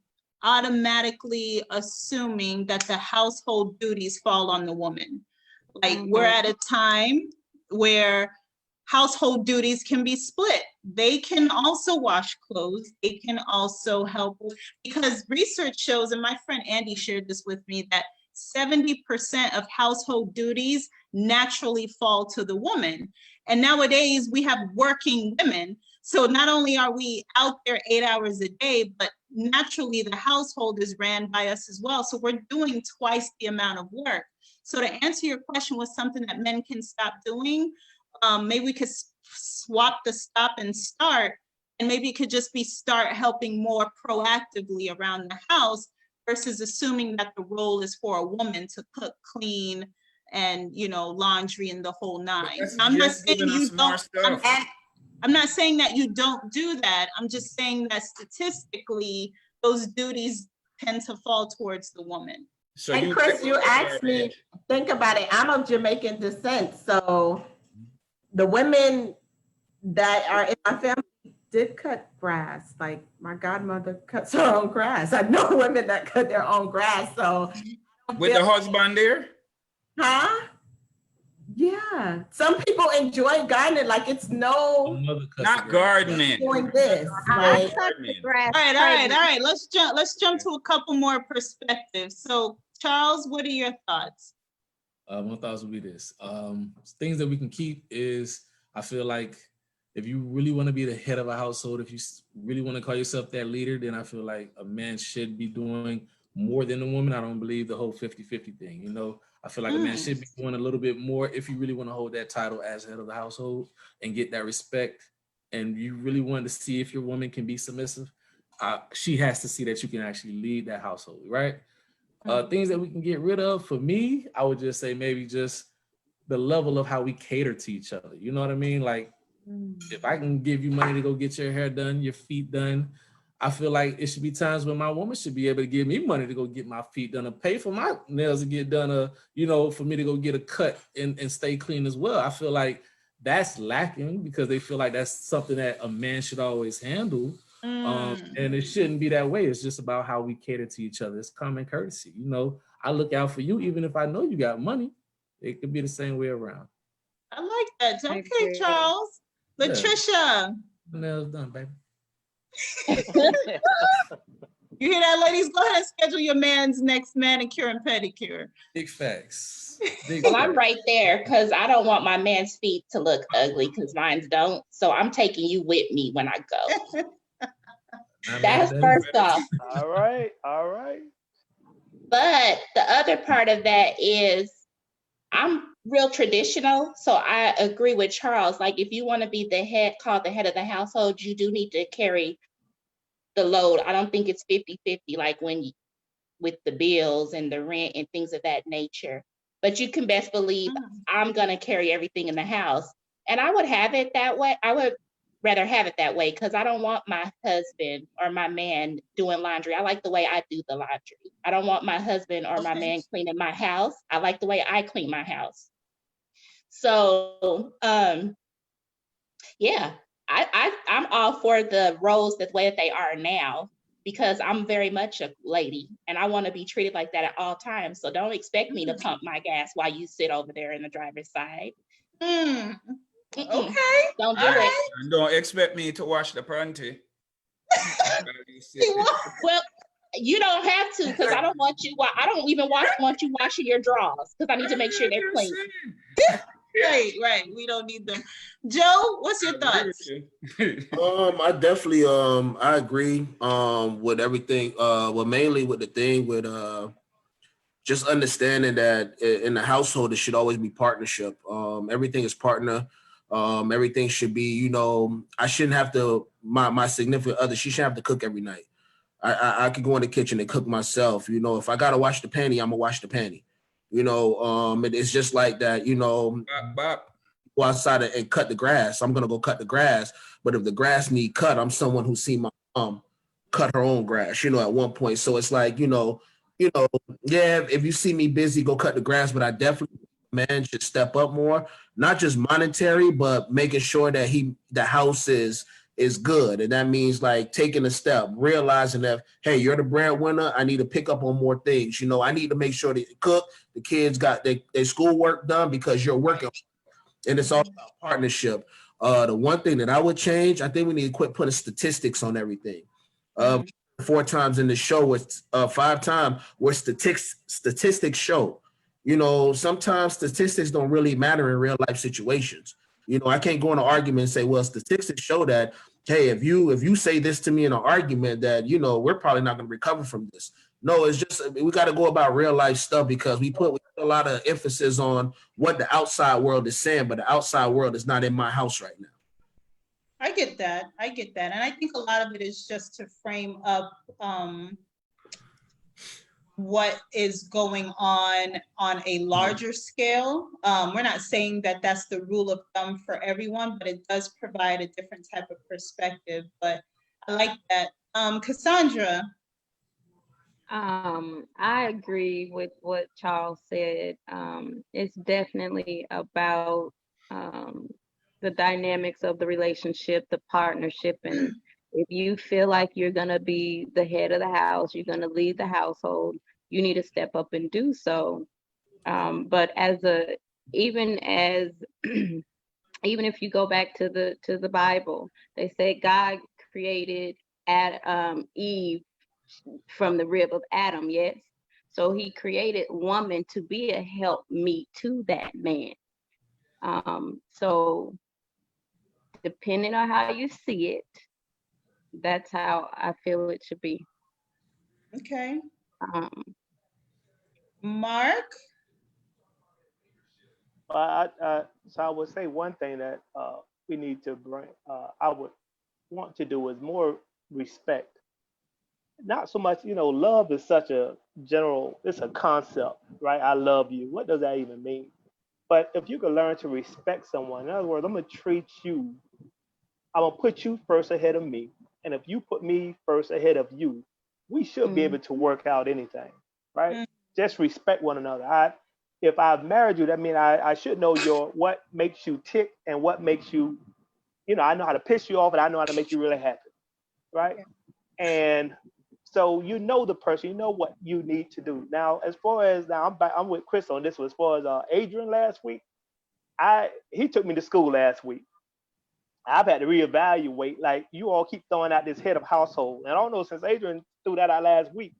automatically assuming that the household duties fall on the woman. Like we're at a time where household duties can be split. They can also wash clothes. They can also help, because research shows, and my friend Andy shared this with me, that 70% of household duties naturally fall to the woman. And nowadays we have working women. So not only are we out there 8 hours a day, but naturally the household is ran by us as well. So we're doing twice the amount of work. So to answer your question, was something that men can stop doing? Maybe we could swap the stop and start, and maybe it could just be start helping more proactively around the house versus assuming that the role is for a woman to cook, clean, and laundry and the whole nine. I'm not saying you don't. I'm not saying that you don't do that. I'm just saying that statistically, those duties tend to fall towards the woman. So and Chris, you asked me, think about it. I'm of Jamaican descent, so the women that are in my family did cut grass. Like my godmother cuts her own grass. I know women that cut their own grass. So with the husband there? Huh? Yeah. Some people enjoy gardening. Like it's not gardening. Doing this. Like, all right. Let's jump to a couple more perspectives. So Charles, what are your thoughts? My thoughts would be this. Things that we can keep is, I feel like if you really want to be the head of a household, if you really want to call yourself that leader, then I feel like a man should be doing more than a woman. I don't believe the whole 50-50 thing. I feel like a man should be doing a little bit more if you really want to hold that title as head of the household and get that respect. And you really want to see if your woman can be submissive. She has to see that you can actually lead that household, right? Things that we can get rid of, for me, I would just say maybe just the level of how we cater to each other. You know what I mean? Like, if I can give you money to go get your hair done, your feet done, I feel like it should be times when my woman should be able to give me money to go get my feet done, or pay for my nails to get done, or, you know, for me to go get a cut and stay clean as well. I feel like that's lacking because they feel like that's something that a man should always handle. And it shouldn't be that way. It's just about how we cater to each other. It's common courtesy. You know, I look out for you, even if I know you got money. It could be the same way around. I like that. Okay, Charles. Latricia. Nails done, baby. You hear that, ladies? Go ahead and schedule your man's next manicure and pedicure. Big facts. Well, I'm right there because I don't want my man's feet to look ugly because mine don't. So I'm taking you with me when I go. That's first off. All right. All right. But the other part of that is I'm real traditional. So I agree with Charles. Like, if you want to be the head, called the head of the household, you do need to carry the load. I don't think it's 50-50, like with the bills and the rent and things of that nature. But you can best believe I'm going to carry everything in the house. And I would have it that way. I would rather have it that way because I don't want my husband or my man doing laundry. I like the way I do the laundry. I don't want my husband or my man cleaning my house. I like the way I clean my house. So, yeah, I'm all for the roles the way that they are now because I'm very much a lady and I want to be treated like that at all times. So don't expect me to pump my gas while you sit over there in the driver's side. Okay. Don't do it. And don't expect me to wash the panty. Well, you don't have to because I don't want you. I don't even want you washing your drawers because I need to make sure they're clean. Right. We don't need them. Joe, what's your thoughts? I definitely I agree with everything. Well, mainly with the thing with just understanding that in the household it should always be partnership. Everything is partner. Everything should be, you know, I shouldn't have to my significant other, she shouldn't have to cook every night. I could go in the kitchen and cook myself. You know, if I gotta wash the panty, I'm gonna wash the panty. You know, it's just like that, you know, go outside and cut the grass. I'm gonna go cut the grass. But if the grass need cut, I'm someone who's seen my mom cut her own grass, you know, at one point. So it's like, you know, yeah, if you see me busy, go cut the grass, but I definitely man should step up more, not just monetary, but making sure that the house is good. And that means like taking a step, realizing that, hey, you're the breadwinner. I need to pick up on more things. You know, I need to make sure they cook, the kids got their schoolwork done because you're working. And it's all about partnership. The one thing that I would change, I think we need to quit putting statistics on everything. 4 times in the show with 5 times where statistics show. You know, sometimes statistics don't really matter in real life situations. You know, I can't go in an argument and say, well, statistics show that, hey, if you say this to me in an argument that, you know, we're probably not going to recover from this. No, it's just we got to go about real life stuff because we put a lot of emphasis on what the outside world is saying, but the outside world is not in my house right now. I get that. And I think a lot of it is just to frame up what is going on a larger scale. We're not saying that that's the rule of thumb for everyone, but it does provide a different type of perspective. But I like that. Cassandra. I agree with what Charles said. It's definitely about the dynamics of the relationship, the partnership, and if you feel like you're gonna be the head of the house, you're gonna lead the household, you need to step up and do so. But even if you go back to the Bible, they say God created Eve from the rib of Adam, yes. So he created woman to be a helpmeet to that man. So depending on how you see it, that's how I feel it should be. Okay. Mark? So I would say one thing that we need to bring, I would want to do is more respect. Not so much, love is such a general, it's a concept, right? I love you. What does that even mean? But if you can learn to respect someone, in other words, I'm gonna treat you, I'm gonna put you first ahead of me. And if you put me first ahead of you, we should be able to work out anything, right? Mm. Just respect one another. If I've married you, that means I should know your what makes you tick and what makes you, I know how to piss you off and I know how to make you really happy, right? Yeah. And so you know the person, you know what you need to do. Now, as far as now, I'm with Chris on this one. As far as Adrian last week, he took me to school last week. I've had to reevaluate. Like you all keep throwing out this head of household, and I don't know since Adrian threw that out last week.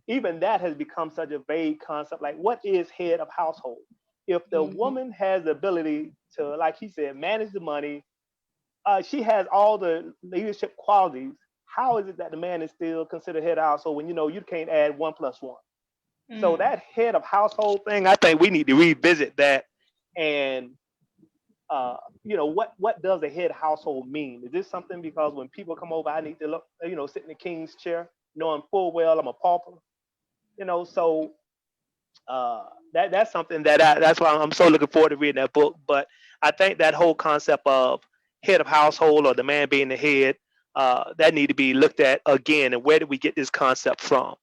Even that has become such a vague concept. Like, what is head of household? If the woman has the ability to, like he said, manage the money, she has all the leadership qualities. How is it that the man is still considered head of household when you can't add 1 plus 1? So that head of household thing, I think we need to revisit that. And what does a head household mean? Is this something because when people come over, I need to look, sit in the king's chair, knowing full well I'm a pauper, So that's something that's why I'm so looking forward to reading that book. But I think that whole concept of head of household or the man being the head, that need to be looked at again. And where did we get this concept from?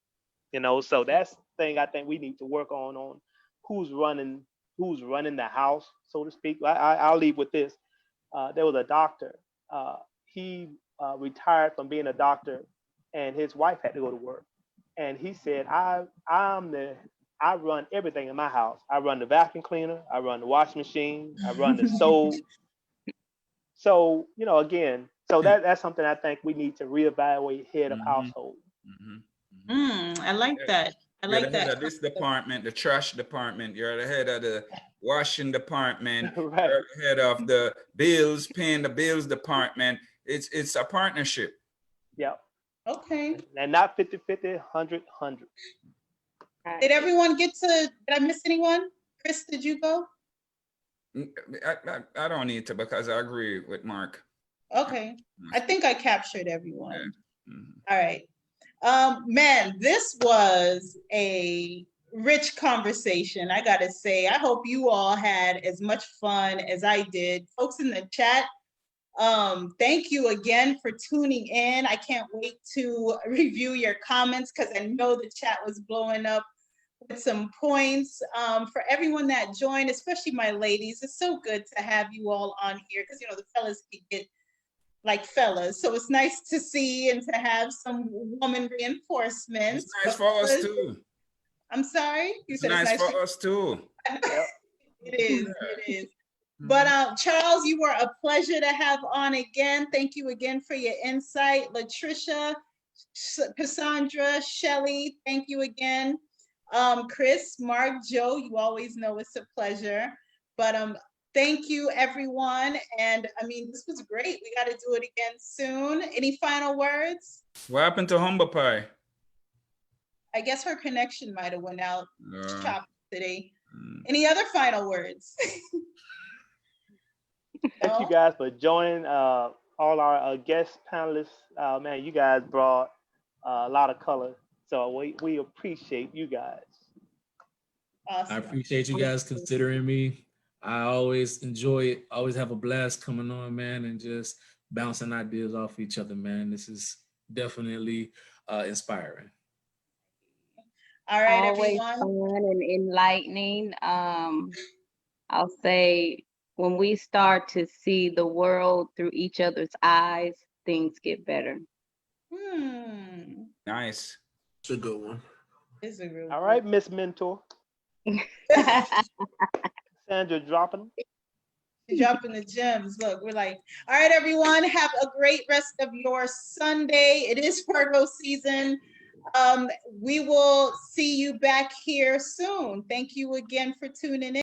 So that's the thing I think we need to work on who's running the house, so to speak. I'll leave with this. There was a doctor. He retired from being a doctor, and his wife had to go to work. And he said, I run everything in my house. I run the vacuum cleaner. I run the washing machine. I run the stove. So again, so that's something I think we need to reevaluate head of household. I like that. I You're like the head that. of this department, the trash department. You're the head of the washing department. Right. You're the head of the bills, paying the bills department. It's a partnership. Yep. Okay. And not 50-50, 100-100. Did everyone get to, did I miss anyone? Chris, did you go? I don't need to because I agree with Mark. Okay. I think I captured everyone. Yeah. All right. Man, this was a rich conversation. I gotta say, I hope you all had as much fun as I did. Folks in the chat, thank you again for tuning in. I can't wait to review your comments because I know the chat was blowing up with some points. For everyone that joined, especially my ladies, it's so good to have you all on here because the fellas can get like fellas. So it's nice to see and to have some woman reinforcements. It's nice for us too. I'm sorry? You It's said nice for us too. It is. It is. But Charles, you were a pleasure to have on again. Thank you again for your insight. Latricia, Cassandra, Shelly, thank you again. Chris, Mark, Joe, you always know it's a pleasure. But thank you, everyone. And I mean, this was great. We got to do it again soon. Any final words? What happened to Humble Pie? I guess her connection might have went out chopped today. Any other final words? Thank you guys for joining. All our guest panelists. Man, you guys brought a lot of color. So we appreciate you guys. Awesome. I appreciate you guys considering me. I always enjoy it. Always have a blast coming on, man, and just bouncing ideas off each other, man. This is definitely inspiring. All right, Always everyone. fun and enlightening. I'll say when we start to see the world through each other's eyes, things get better. Nice. It's a good one. It's a real All right, Miss Mentor. Sandra dropping. Dropping the gems. Look, we're like, all right, everyone, have a great rest of your Sunday. It is Virgo season. We will see you back here soon. Thank you again for tuning in.